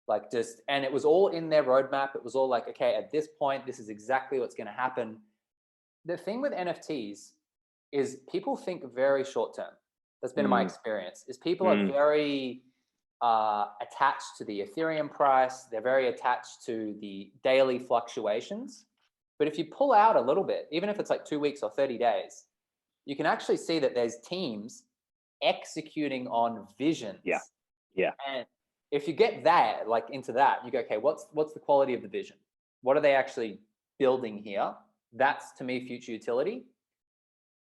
[SPEAKER 3] Like just, and it was all in their roadmap. It was all like, okay, at this point, this is exactly what's going to happen. The thing with NFTs is people think very short term. That's been my experience, is people are very attached to the Ethereum price. They're very attached to the daily fluctuations. But if you pull out a little bit, even if it's like 2 weeks or 30 days, you can actually see that there's teams executing on visions.
[SPEAKER 2] Yeah.
[SPEAKER 3] And if you get that, like into that, you go, okay, what's the quality of the vision? What are they actually building here? That's to me future utility.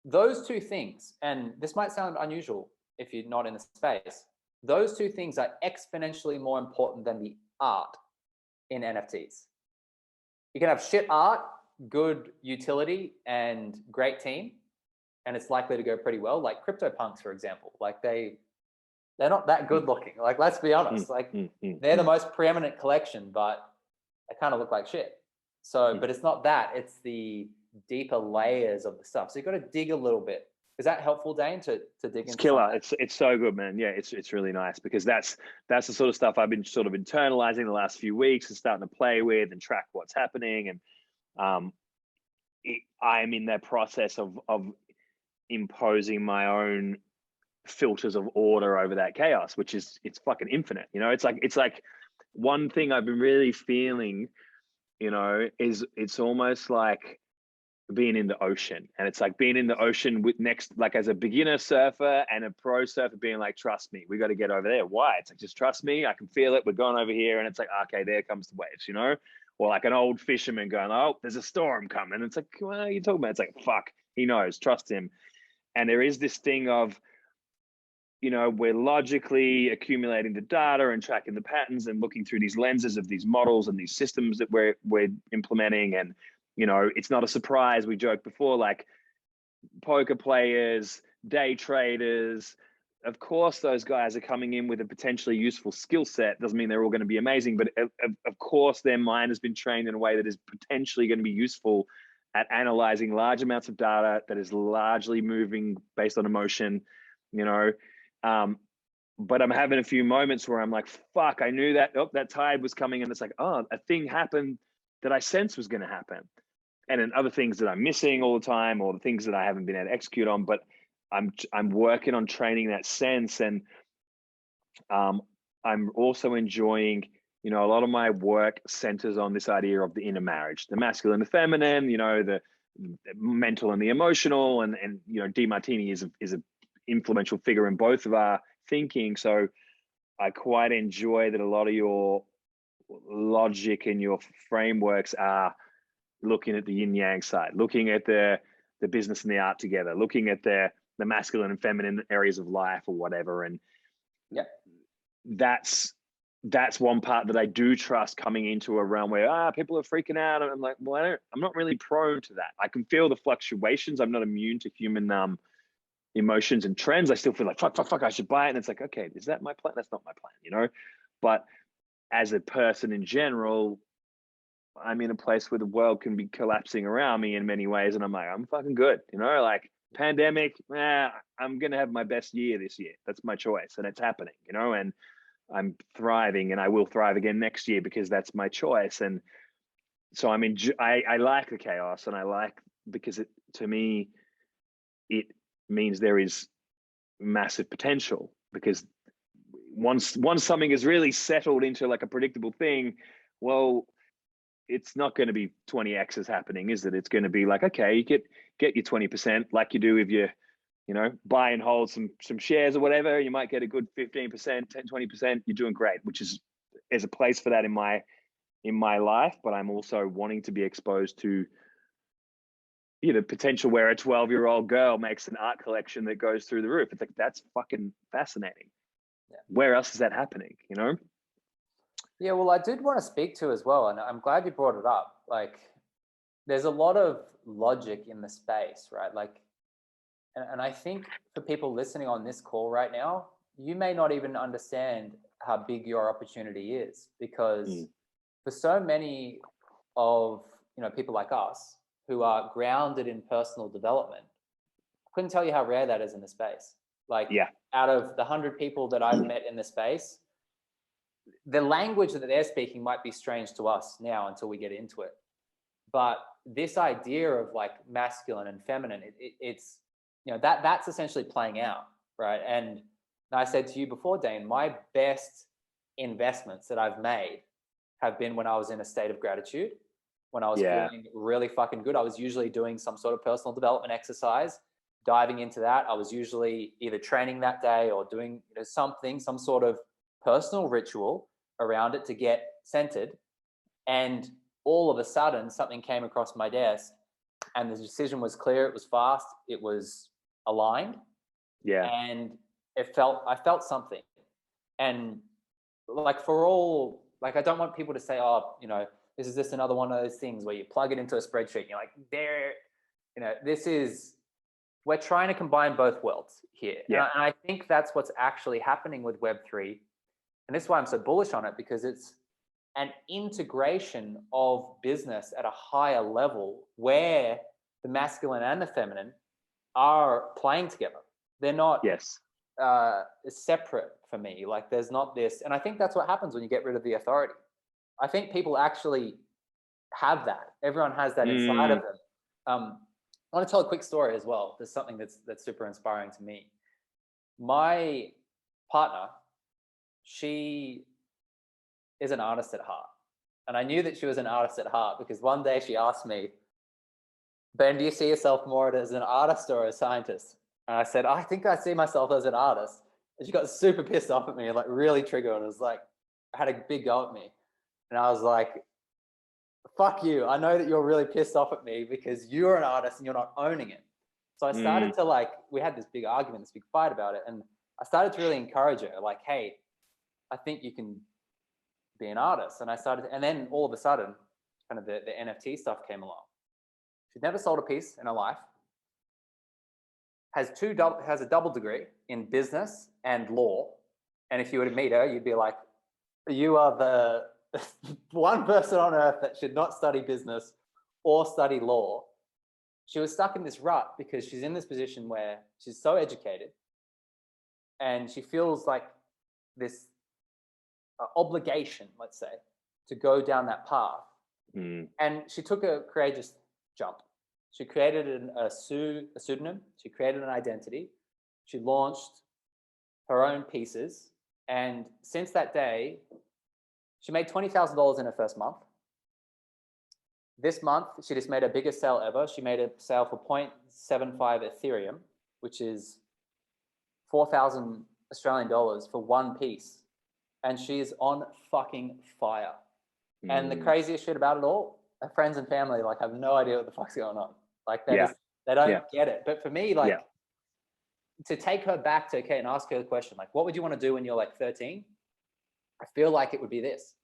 [SPEAKER 3] Those two things, and this might sound unusual if you're not in the space, those two things are exponentially more important than the art in NFTs. You can have shit art, good utility, and great team, and it's likely to go pretty well. Like CryptoPunks, for example, like they're not that good looking. Like, let's be honest, like they're the most preeminent collection, but they kind of look like shit. So, but it's not that, it's the deeper layers of the stuff. So you've got to dig a little bit. Is that helpful, Dane, to dig into?
[SPEAKER 2] It's killer. It's so good, man. Yeah, it's really nice because that's the sort of stuff I've been sort of internalizing the last few weeks and starting to play with and track what's happening. And I'm in that process of imposing my own filters of order over that chaos, which is, it's fucking infinite. You know, it's like one thing I've been really feeling, you know, is it's almost like being in the ocean, and it's like being in the ocean with like as a beginner surfer and a pro surfer being like, trust me, we got to get over there. Why? It's like, just trust me, I can feel it, we're going over here. And it's like, okay, there comes the waves, you know. Or like an old fisherman going, oh, there's a storm coming. It's like, what are you talking about? It's like, fuck, he knows, trust him. And there is this thing of, you know, we're logically accumulating the data and tracking the patterns and looking through these lenses of these models and these systems that we're implementing. And, you know, it's not a surprise. We joked before, like poker players, day traders. Of course, those guys are coming in with a potentially useful skill set. Doesn't mean they're all going to be amazing, but of course, their mind has been trained in a way that is potentially going to be useful at analyzing large amounts of data that is largely moving based on emotion, you know. But I'm having a few moments where I'm like, fuck, I knew that, that tide was coming. And it's like, oh, a thing happened that I sensed was going to happen. And then other things that I'm missing all the time, or the things that I haven't been able to execute on, but I'm working on training that sense. And I'm also enjoying, a lot of my work centers on this idea of the inner marriage, the masculine, the feminine, the mental and the emotional. And DeMartini is a influential figure in both of our thinking. So I quite enjoy that a lot of your logic and your frameworks are looking at the yin yang side, looking at the business and the art together, looking at the masculine and feminine areas of life or whatever. And
[SPEAKER 3] yeah,
[SPEAKER 2] that's one part that I do trust coming into a realm where people are freaking out. And I'm like, well, I'm not really prone to that. I can feel the fluctuations. I'm not immune to human emotions and trends. I still feel like fuck, I should buy it. And it's like, okay, is that my plan? That's not my plan, But as a person in general, I'm in a place where the world can be collapsing around me in many ways. And I'm like, I'm fucking good, like pandemic, I'm going to have my best year this year. That's my choice. And it's happening, and I'm thriving, and I will thrive again next year because that's my choice. And so I like the chaos, and I like, because to me, it means there is massive potential, because once something is really settled into like a predictable thing, well, it's not going to be 20x's happening, is it? It's going to be like, okay, you get your 20%, like you do if you buy and hold some shares or whatever. You might get a good 15%, 10, 20%. You're doing great, which is, there's a place for that in my life. But I'm also wanting to be exposed to potential where a 12-year-old girl makes an art collection that goes through the roof. It's like, that's fucking fascinating.
[SPEAKER 3] Yeah.
[SPEAKER 2] Where else is that happening?
[SPEAKER 3] Yeah, well, I did want to speak to as well, and I'm glad you brought it up. Like, there's a lot of logic in the space, right? Like, and I think for people listening on this call right now, you may not even understand how big your opportunity is, because for so many of people like us who are grounded in personal development, I couldn't tell you how rare that is in the space. Like, out of the 100 people that I've met in the space, the language that they're speaking might be strange to us now until we get into it. But this idea of like masculine and feminine, it's, that's essentially playing out, right? And I said to you before, Dane, my best investments that I've made have been when I was in a state of gratitude, when I was feeling really fucking good. I was usually doing some sort of personal development exercise, diving into that. I was usually either training that day or doing some sort of personal ritual around it to get centered. And all of a sudden something came across my desk and the decision was clear. It was fast. It was aligned.
[SPEAKER 2] Yeah.
[SPEAKER 3] And I felt something. And like, I don't want people to say, oh, this is just another one of those things where you plug it into a spreadsheet and you're like, we're trying to combine both worlds here.
[SPEAKER 2] Yeah.
[SPEAKER 3] And I think that's what's actually happening with Web3. And this is why I'm so bullish on it, because it's an integration of business at a higher level where the masculine and the feminine are playing together. They're not separate for me. Like, there's not this. And I think that's what happens when you get rid of the authority. I think people actually have that. Everyone has that inside of them. I want to tell a quick story as well. There's something that's super inspiring to me. My partner, she is an artist at heart. And I knew that she was an artist at heart because one day she asked me, Ben, do you see yourself more as an artist or a scientist? And I said, I think I see myself as an artist. And she got super pissed off at me, like really triggered. And it was like, had a big go at me. And I was like, fuck you. I know that you're really pissed off at me because you're an artist and you're not owning it. So I started to we had this big argument, this big fight about it. And I started to really encourage her, like, hey, I think you can be an artist. And then all of a sudden, kind of the NFT stuff came along. She'd never sold a piece in her life. has a double degree in business and law. And if you were to meet her, you'd be like, you are the one person on earth that should not study business or study law. She was stuck in this rut because she's in this position where she's so educated and she feels like this obligation, let's say, to go down that path. And she took a courageous jump. She created a pseudonym. She created an identity. She launched her own pieces. And since that day, she made $20,000 in her first month. This month, she just made her biggest sale ever. She made a sale for 0.75 Ethereum, which is 4,000 Australian dollars for one piece. And she is on fucking fire. And the craziest shit about it all, her friends and family like have no idea what the fuck's going on. Like they don't get it. But for me, like to take her back to, okay, and ask her the question, like, what would you want to do when you're like 13? I feel like it would be this.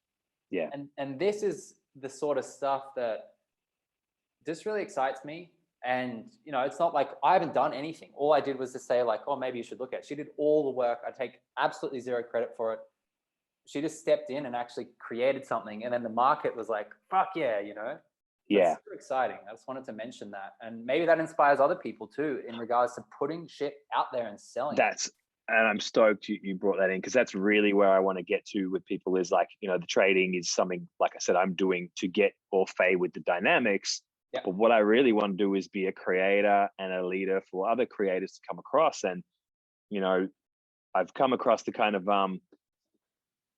[SPEAKER 2] Yeah.
[SPEAKER 3] And this is the sort of stuff that just really excites me. And, you know, it's not like I haven't done anything. All I did was to say like, oh, maybe you should look at it. She did all the work. I take absolutely zero credit for it. She just stepped in and actually created something. And then the market was like, fuck yeah, you know?
[SPEAKER 2] Yeah.
[SPEAKER 3] It's super exciting. I just wanted to mention that. And maybe that inspires other people too, in regards to putting shit out there and selling.
[SPEAKER 2] And I'm stoked you brought that in, because that's really where I want to get to with people is like, you know, the trading is something, like I said, I'm doing to get au fait with the dynamics. Yeah. But what I really want to do is be a creator and a leader for other creators to come across. And, you know, I've come across the kind of,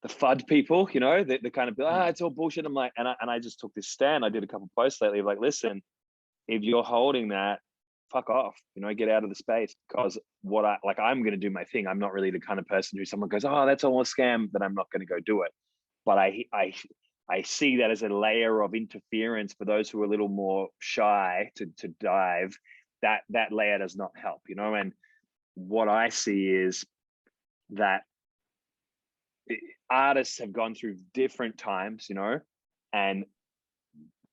[SPEAKER 2] the FUD people, you know, the kind of, it's all bullshit. I'm like, and I just took this stand. I did a couple of posts lately of like, listen, if you're holding that, fuck off, you know, get out of the space, because I'm going to do my thing. I'm not really the kind of person who someone goes, oh, that's all a scam, that I'm not going to go do it. But I see that as a layer of interference for those who are a little more shy to dive. That layer does not help, you know. And what I see is that artists have gone through different times, you know, and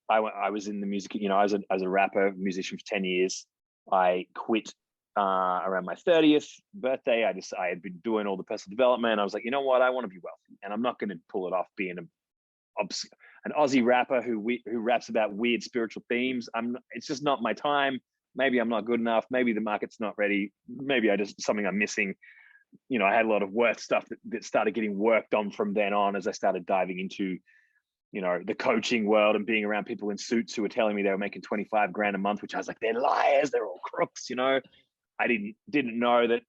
[SPEAKER 2] I was in the music, you know, I was a rapper, musician for 10 years. I quit around my 30th birthday. I had been doing all the personal development. I was like, you know what? I want to be wealthy, and I'm not going to pull it off being an Aussie rapper who raps about weird spiritual themes. It's just not my time. Maybe I'm not good enough. Maybe the market's not ready. Maybe something I'm missing. You know, I had a lot of work stuff that started getting worked on from then on as I started diving into, you know, the coaching world and being around people in suits who were telling me they were making 25 grand a month, which I was like, they're liars, they're all crooks, you know. I didn't know that,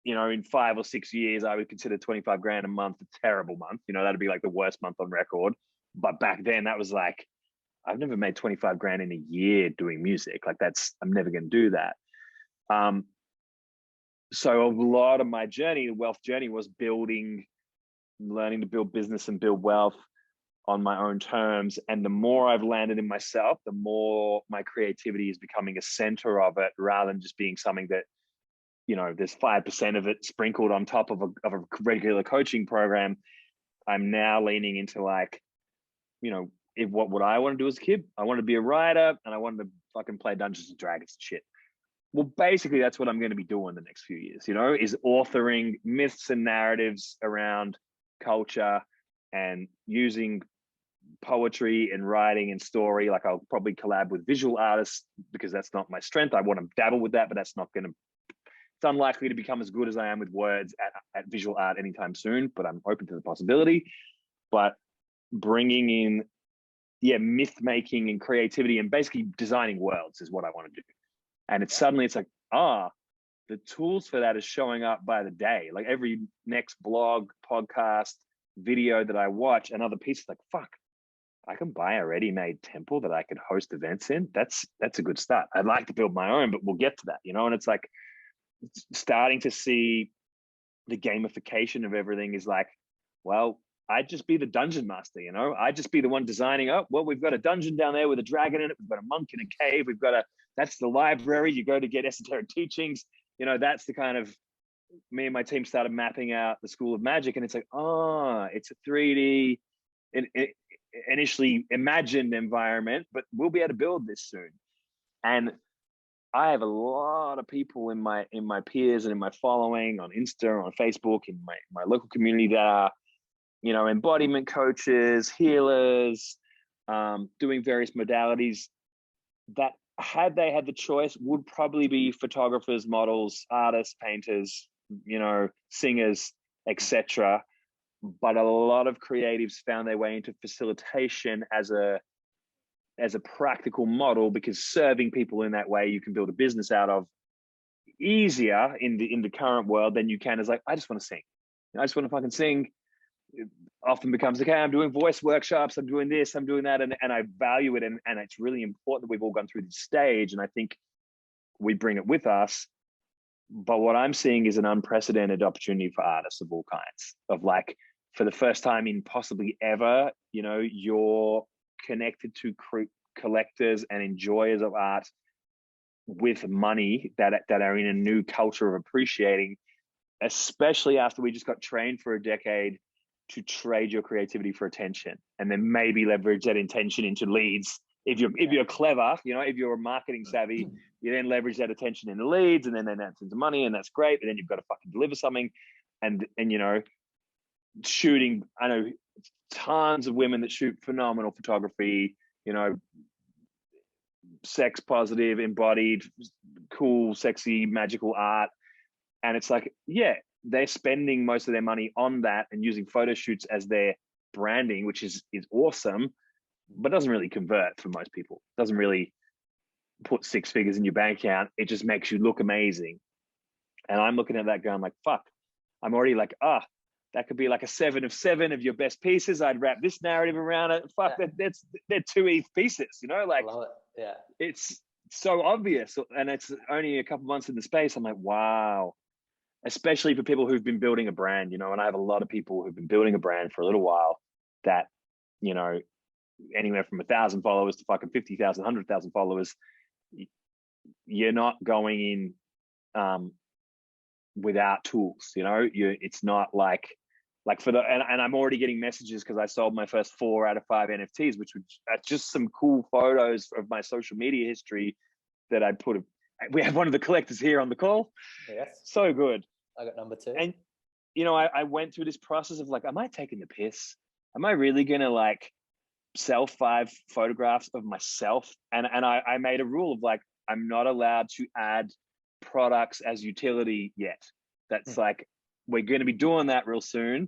[SPEAKER 2] you know, in 5 or 6 years, I would consider 25 grand a month a terrible month. You know, that'd be like the worst month on record. But back then that was like, I've never made 25 grand in a year doing music. Like I'm never going to do that. So a lot of my journey, the wealth journey, was learning to build business and build wealth on my own terms. And the more I've landed in myself, the more my creativity is becoming a center of it, rather than just being something that, you know, there's 5% of it sprinkled on top of a regular coaching program. I'm now leaning into like, you know, what I want to do as a kid. I want to be a writer, and I wanted to fucking play Dungeons and Dragons and shit. Well, basically, that's what I'm going to be doing the next few years, you know, is authoring myths and narratives around culture and using poetry and writing and story. Like I'll probably collab with visual artists because that's not my strength. I want to dabble with that, but it's unlikely to become as good as I am with words at visual art anytime soon, but I'm open to the possibility. But bringing in, myth making and creativity and basically designing worlds is what I want to do. And it's like, the tools for that is showing up by the day. Like every next blog, podcast, video that I watch, another piece is like, fuck, I can buy a ready-made temple that I could host events in. That's a good start. I'd like to build my own, but we'll get to that, you know? And it's like starting to see the gamification of everything is like, well, I'd just be the dungeon master, you know? I'd just be the one designing, we've got a dungeon down there with a dragon in it. We've got a monk in a cave. That's the library. You go to get esoteric teachings. You know, that's the kind of, me and my team started mapping out the School of Magic, and it's like, it's a 3D, initially imagined environment, but we'll be able to build this soon. And I have a lot of people in my peers and in my following on Insta, on Facebook, in my local community that are, embodiment coaches, healers, doing various modalities that, had they had the choice, would probably be photographers, models, artists, painters, singers, etc. But a lot of creatives found their way into facilitation as a practical model, because serving people in that way you can build a business out of easier in the current world than you can as, like, I just want to sing. I just want to fucking sing. It often becomes, okay, I'm doing voice workshops, I'm doing this, I'm doing that, and I value it, and it's really important that we've all gone through this stage, and I think we bring it with us. But what I'm seeing is an unprecedented opportunity for artists of all kinds, of, like, for the first time in possibly ever, you're connected to collectors and enjoyers of art with money that are in a new culture of appreciating, especially after we just got trained for a decade to trade your creativity for attention, and then maybe leverage that intention into leads. If you're clever, if you're marketing savvy, you then leverage that attention into leads, and then that's into money, and that's great. But then you've got to fucking deliver something, and shooting. I know tons of women that shoot phenomenal photography, sex positive, embodied, cool, sexy, magical art. And it's like, yeah, they're spending most of their money on that and using photo shoots as their branding, which is awesome, but doesn't really convert for most people. Doesn't really put six figures in your bank account. It just makes you look amazing. And I'm looking at that going, like, fuck, I'm already like, that could be like a 7 of 7 of your best pieces. I'd wrap this narrative around it. Fuck, they're 2 ETH pieces, like,
[SPEAKER 3] love it. Yeah.
[SPEAKER 2] It's so obvious. And it's only a couple months in the space. I'm like, wow. Especially for people who've been building a brand, and I have a lot of people who've been building a brand for a little while that, anywhere from 1,000 followers to fucking 50,000, 100,000 followers. You're not going in without tools, it's not like and I'm already getting messages because I sold my first 4 out of 5 NFTs, which are just some cool photos of my social media history that I put. We have one of the collectors here on the call.
[SPEAKER 3] Yes.
[SPEAKER 2] So good.
[SPEAKER 3] I got number 2.
[SPEAKER 2] And, I went through this process of, like, am I taking the piss? Am I really going to, like, sell 5 photographs of myself? And I made a rule of, like, I'm not allowed to add products as utility yet. That's like, we're going to be doing that real soon.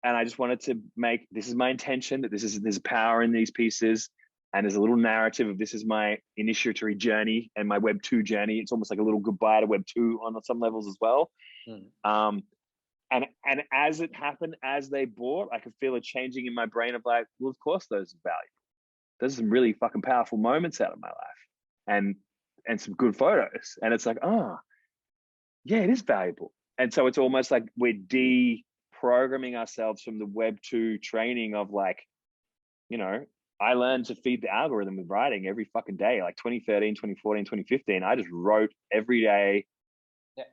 [SPEAKER 2] And I just wanted to make, this is my intention, that there's power in these pieces. And there's a little narrative of, this is my initiatory journey and my Web 2 journey. It's almost like a little goodbye to Web 2 on some levels as well. And as it happened, as they bought, I could feel a changing in my brain of, like, well, of course those are valuable. There's some really fucking powerful moments out of my life and some good photos. And it's like, yeah, it is valuable. And so it's almost like we're deprogramming ourselves from the Web 2 training of, like, I learned to feed the algorithm with writing every fucking day, like 2013, 2014, 2015. I just wrote every day.
[SPEAKER 3] Yeah.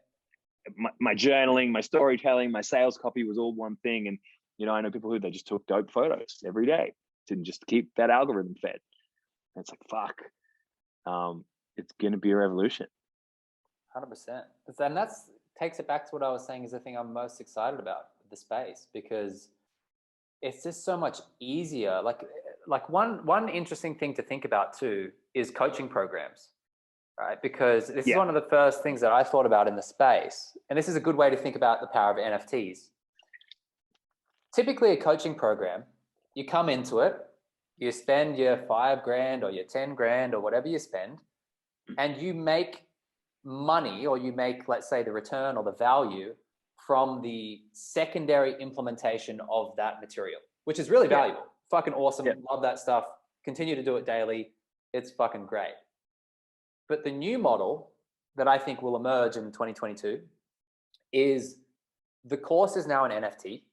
[SPEAKER 2] My journaling, my storytelling, my sales copy was all one thing. And, I know people who, they just took dope photos every day to just keep that algorithm fed. And it's like, fuck, it's going to be a revolution.
[SPEAKER 3] 100%. And that's takes it back to what I was saying is the thing I'm most excited about the space, because it's just so much easier. Like one interesting thing to think about too is coaching programs, right? Because this is one of the first things that I thought about in the space. And this is a good way to think about the power of NFTs. Typically a coaching program, you come into it, you spend your $5,000 or your $10,000 or whatever you spend, and you make money, or you make, let's say, the return or the value from the secondary implementation of that material, which is really valuable. Fucking awesome. Love that stuff. Continue to do it daily. It's fucking great. But the new model that I think will emerge in 2022 is the course is now an NFT.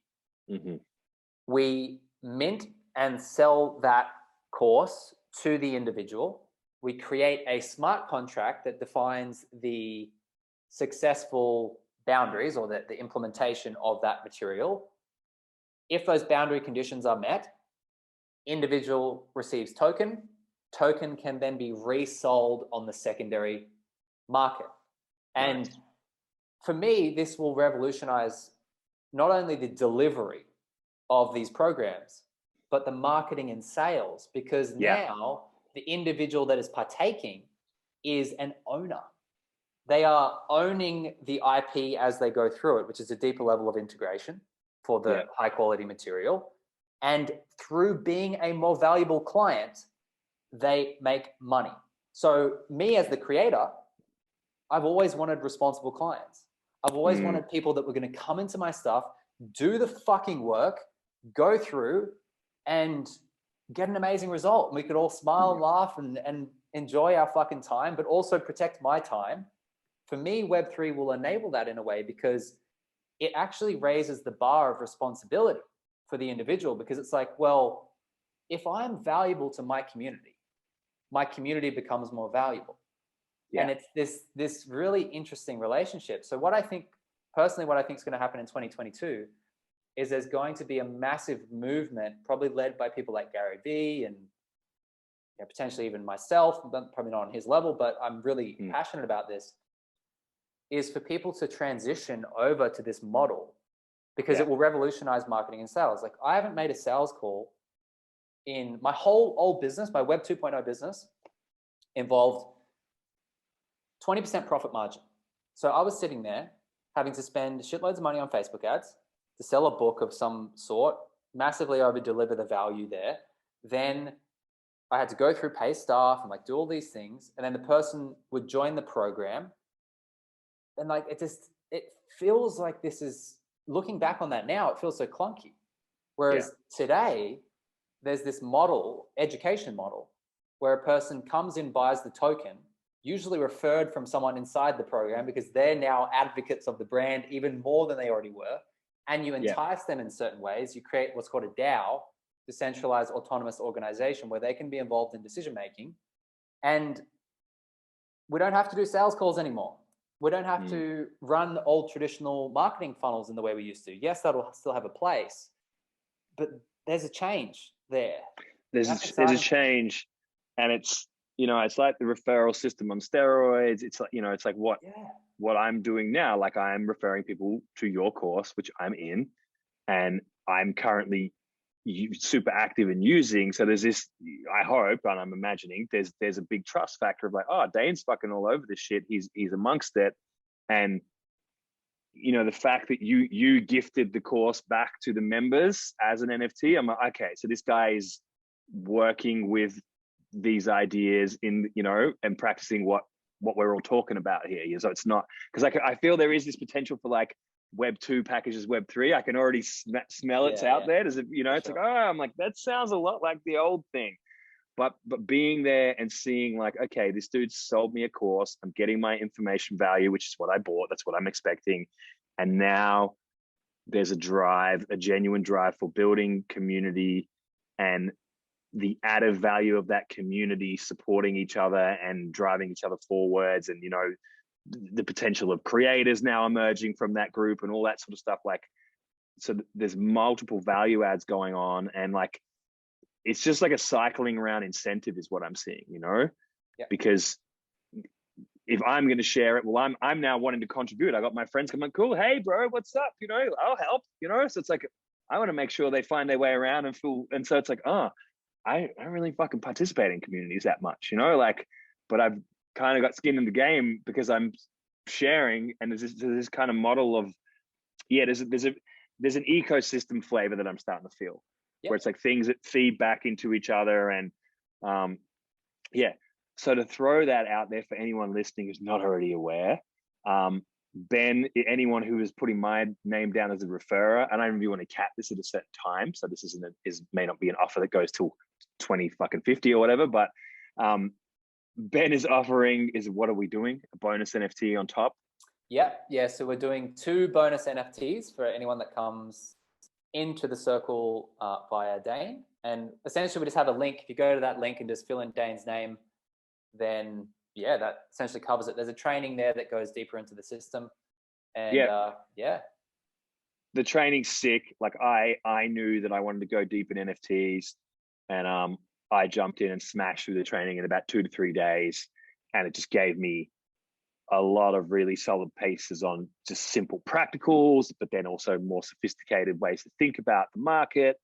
[SPEAKER 3] We mint and sell that course to the individual. We create a smart contract that defines the successful boundaries or the implementation of that material. If those boundary conditions are met, individual receives token. Token can then be resold on the secondary market. And for me, this will revolutionize not only the delivery of these programs, but the marketing and sales, because now the individual that is partaking is an owner. They are owning the IP as they go through it, which is a deeper level of integration for the high quality material. And through being a more valuable client, they make money. So me as the creator, I've always wanted responsible clients. I've always wanted people that were going to come into my stuff, do the fucking work, go through and get an amazing result. And we could all smile and laugh and enjoy our fucking time, but also protect my time. For me, Web3 will enable that in a way, because it actually raises the bar of responsibility for the individual, because it's like, well, if I'm valuable to my community becomes more valuable. And it's this really interesting relationship. So what I think is going to happen in 2022 is there's going to be a massive movement, probably led by people like Gary Vee and potentially even myself, probably not on his level, but I'm really passionate about this, is for people to transition over to this model, because it will revolutionize marketing and sales. Like, I haven't made a sales call in my whole old business. My Web 2.0 business involved 20% profit margin. So I was sitting there having to spend shitloads of money on Facebook ads to sell a book of some sort, massively over deliver the value there. Then I had to go through pay staff and like do all these things. And then the person would join the program. And like, it feels like this is, looking back on that now, it feels so clunky. Whereas today, there's this model, education model, where a person comes in, buys the token, usually referred from someone inside the program, because they're now advocates of the brand even more than they already were. And you entice them in certain ways. You create what's called a DAO, decentralized autonomous organization, where they can be involved in decision-making. And we don't have to do sales calls anymore. We don't have to run old traditional marketing funnels in the way we used to. Yes, that'll still have a place, but there's a change there.
[SPEAKER 2] There's a change, and it's, it's like the referral system on steroids. It's like, it's like what I'm doing now. Like, I'm referring people to your course, which I'm in, and I'm currently super active in using. So there's this, I hope, and I'm imagining there's a big trust factor of like, oh, Dane's fucking all over this shit. He's amongst it. And the fact that you gifted the course back to the members as an NFT, I'm like, okay, so this guy is working with these ideas in, and practicing what we're all talking about here. So it's not, because I feel there is this potential for like Web 2 packages Web 3. I can already smell it's out there. Does it, it's like, oh, I'm like, that sounds a lot like the old thing. But being there and seeing like, okay, this dude sold me a course. I'm getting my information value, which is what I bought. That's what I'm expecting. And now there's a genuine drive for building community, and the added value of that community supporting each other and driving each other forwards. And, the potential of creators now emerging from that group and all that sort of stuff. Like, so there's multiple value adds going on, and like, it's just like a cycling around incentive is what I'm seeing, because if I'm going to share it, well, I'm now wanting to contribute. I got my friends coming, cool. Hey bro, what's up? I'll help, so it's like, I want to make sure they find their way around and feel, and so it's like, I don't really fucking participate in communities that much, like, but I've kind of got skin in the game because I'm sharing, and there's this kind of model of, there's an ecosystem flavor that I'm starting to feel, where it's like things that feed back into each other. And so to throw that out there for anyone listening who's not already aware, Ben, anyone who is putting my name down as a referrer, and I don't really want to cap this at a certain time, so this may not be an offer that goes till 2050 or whatever, but Ben is offering, what are we doing? A bonus NFT on top?
[SPEAKER 3] Yeah. So we're doing 2 bonus NFTs for anyone that comes into the circle via Dane. And essentially we just have a link. If you go to that link and just fill in Dane's name, then that essentially covers it. There's a training there that goes deeper into the system. And
[SPEAKER 2] the training's sick. Like, I knew that I wanted to go deep in NFTs, and I jumped in and smashed through the training in about 2 to 3 days, and it just gave me a lot of really solid pieces on just simple practicals, but then also more sophisticated ways to think about the market.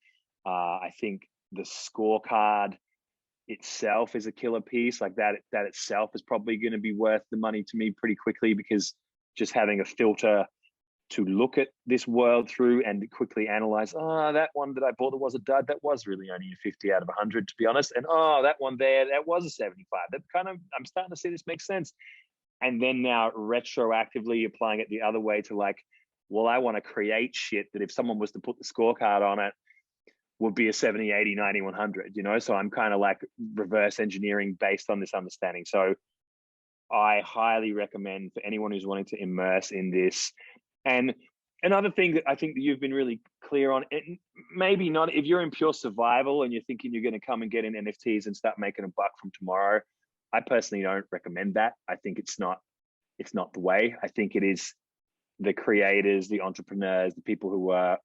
[SPEAKER 2] I think the scorecard itself is a killer piece. Like that itself is probably going to be worth the money to me pretty quickly, because just having a filter to look at this world through and quickly analyze, that one that I bought that was a dud, that was really only a 50 out of 100, to be honest. And that one there, that was a 75. That kind of, I'm starting to see this makes sense. And then now retroactively applying it the other way to like, well, I want to create shit that if someone was to put the scorecard on it, would be a 70, 80, 90, 100, you know? So I'm kind of like reverse engineering based on this understanding. So I highly recommend for anyone who's wanting to immerse in this. And another thing that I think that you've been really clear on, and maybe not if you're in pure survival and you're thinking you're going to come and get in NFTs and start making a buck from tomorrow, I personally don't recommend that. I think it's not the way. I think it is the creators, the entrepreneurs, the people who are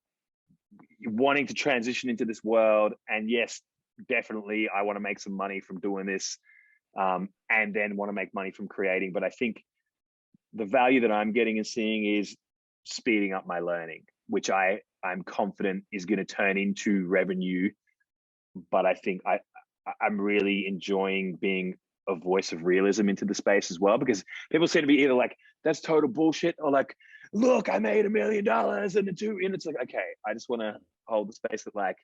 [SPEAKER 2] wanting to transition into this world. And yes, definitely, I want to make some money from doing this, and then want to make money from creating. But I think the value that I'm getting and seeing is speeding up my learning, which I'm confident is going to turn into revenue. But I think I'm really enjoying being a voice of realism into the space as well, because people seem to be either like, that's total bullshit, or like, look, I made $1 million and it's like, okay, I just want to hold the space that like,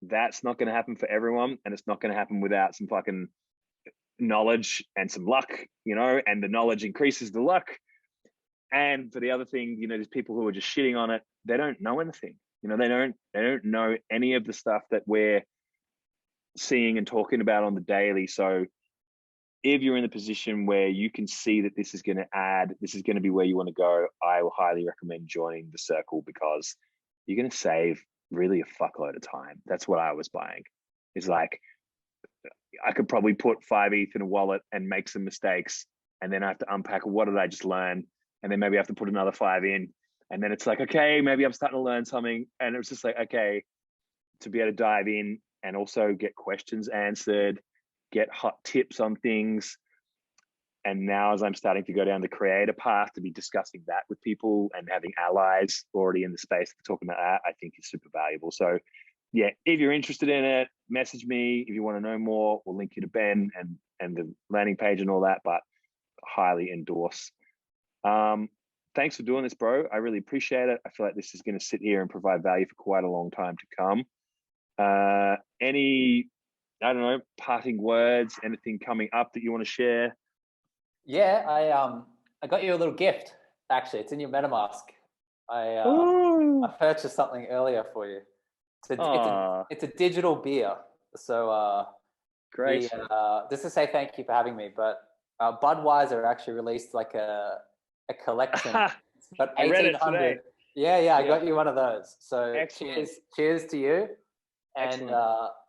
[SPEAKER 2] that's not going to happen for everyone, and it's not going to happen without some fucking knowledge and some luck, you know, and the knowledge increases the luck. And for the other thing, you know, there's people who are just shitting on it. They don't know anything, you know, they don't know any of the stuff that we're seeing and talking about on the daily. So if you're in the position where you can see that this is going to be where you want to go, I will highly recommend joining the circle, because you're going to save really a fuckload of time. That's what I was buying. It's like, I could probably put 5 ETH in a wallet and make some mistakes, and then I have to unpack, what did I just learn? And then maybe I have to put another 5 in. And then it's like, okay, maybe I'm starting to learn something. And it's just like, okay, to be able to dive in and also get questions answered, get hot tips on things. And now as I'm starting to go down the creator path, to be discussing that with people and having allies already in the space talking about that, I think is super valuable. So yeah, if you're interested in it, message me. If you want to know more, we'll link you to Ben and the landing page and all that, but highly endorse. Thanks for doing this, bro. I really appreciate it. I feel like this is going to sit here and provide value for quite a long time to come. Any, I don't know, parting words, anything coming up that you want to share?
[SPEAKER 3] Yeah, I got you a little gift. Actually, it's in your MetaMask. I purchased something earlier for you. It's a digital beer. So
[SPEAKER 2] great.
[SPEAKER 3] Just to say thank you for having me. But Budweiser actually released like a collection. But 1800. Yeah, I got you one of those. So cheers to you. And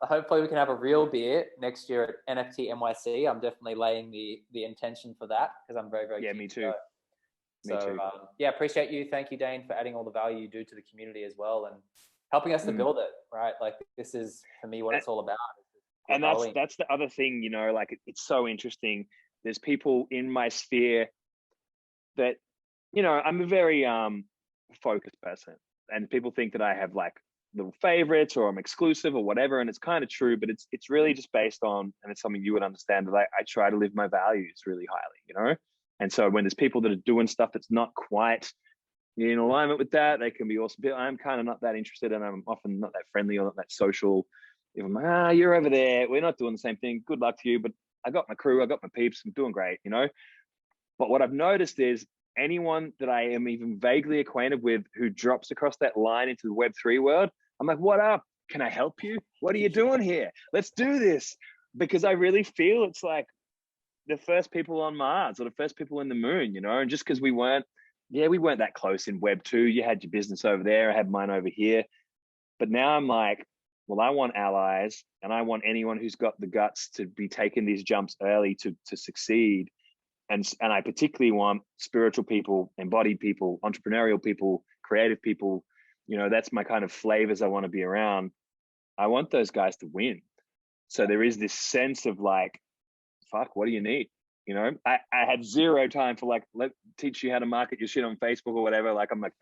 [SPEAKER 3] hopefully we can have a real beer next year at NFT NYC. I'm definitely laying the intention for that, because I'm very, very keen.
[SPEAKER 2] Me too.
[SPEAKER 3] Me too. Appreciate you. Thank you, Dane, for adding all the value you do to the community as well, and helping us to build it, right? Like, this is, for me, what it's all about.
[SPEAKER 2] And that's the other thing, you know, like, it's so interesting. There's people in my sphere that, you know, I'm a very focused person, and people think that I have like little favorites or I'm exclusive or whatever, and it's kind of true, but it's really just based on, and it's something you would understand, that I try to live my values really highly, you know. And so when there's people that are doing stuff that's not quite in alignment with that, they can be awesome. But I'm kind of not that interested, and I'm often not that friendly or not that social. If I'm like, you're over there, we're not doing the same thing, good luck to you, but I got my crew, I got my peeps, I'm doing great, you know. But what I've noticed is anyone that I am even vaguely acquainted with who drops across that line into the Web3 world, I'm like, what up? Can I help you? What are you doing here? Let's do this. Because I really feel it's like the first people on Mars or the first people in the moon, you know. And just because we weren't that close in Web2. You had your business over there, I had mine over here. But now I'm like, well, I want allies, and I want anyone who's got the guts to be taking these jumps early to succeed. And I particularly want spiritual people, embodied people, entrepreneurial people, creative people. You know, that's my kind of flavors I want to be around. I want those guys to win. So there is this sense of like, fuck, what do you need? You know, I had zero time for like, teach you how to market your shit on Facebook or whatever. Like, I'm like,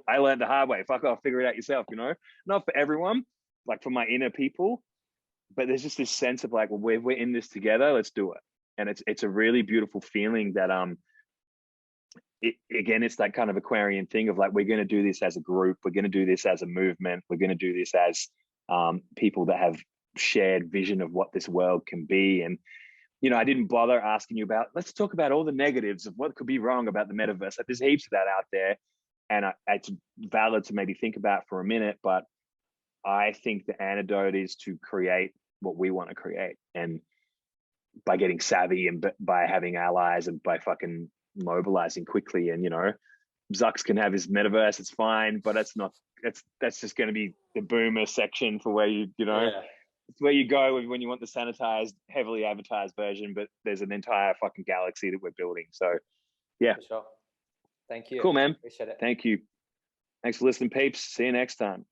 [SPEAKER 2] I learned the hard way. Fuck off, figure it out yourself, you know? Not for everyone, like for my inner people, but there's just this sense of like, well, we're in this together, let's do it. And it's a really beautiful feeling that, again, it's that kind of Aquarian thing of like, we're going to do this as a group. We're going to do this as a movement. We're going to do this as people that have shared vision of what this world can be. And, you know, I didn't bother asking you about, let's talk about all the negatives of what could be wrong about the metaverse. Like, there's heaps of that out there. And it's valid to maybe think about for a minute, but I think the antidote is to create what we want to create. And by getting savvy and by having allies and by fucking mobilizing quickly. And, you know, Zucks can have his metaverse, it's fine, but that's just going to be the boomer section for where you know, it's where you go when you want the sanitized, heavily advertised version, but there's an entire fucking galaxy that we're building. So yeah.
[SPEAKER 3] For sure. Thank you.
[SPEAKER 2] Cool, man.
[SPEAKER 3] Appreciate it.
[SPEAKER 2] Thank you. Thanks for listening, peeps. See you next time.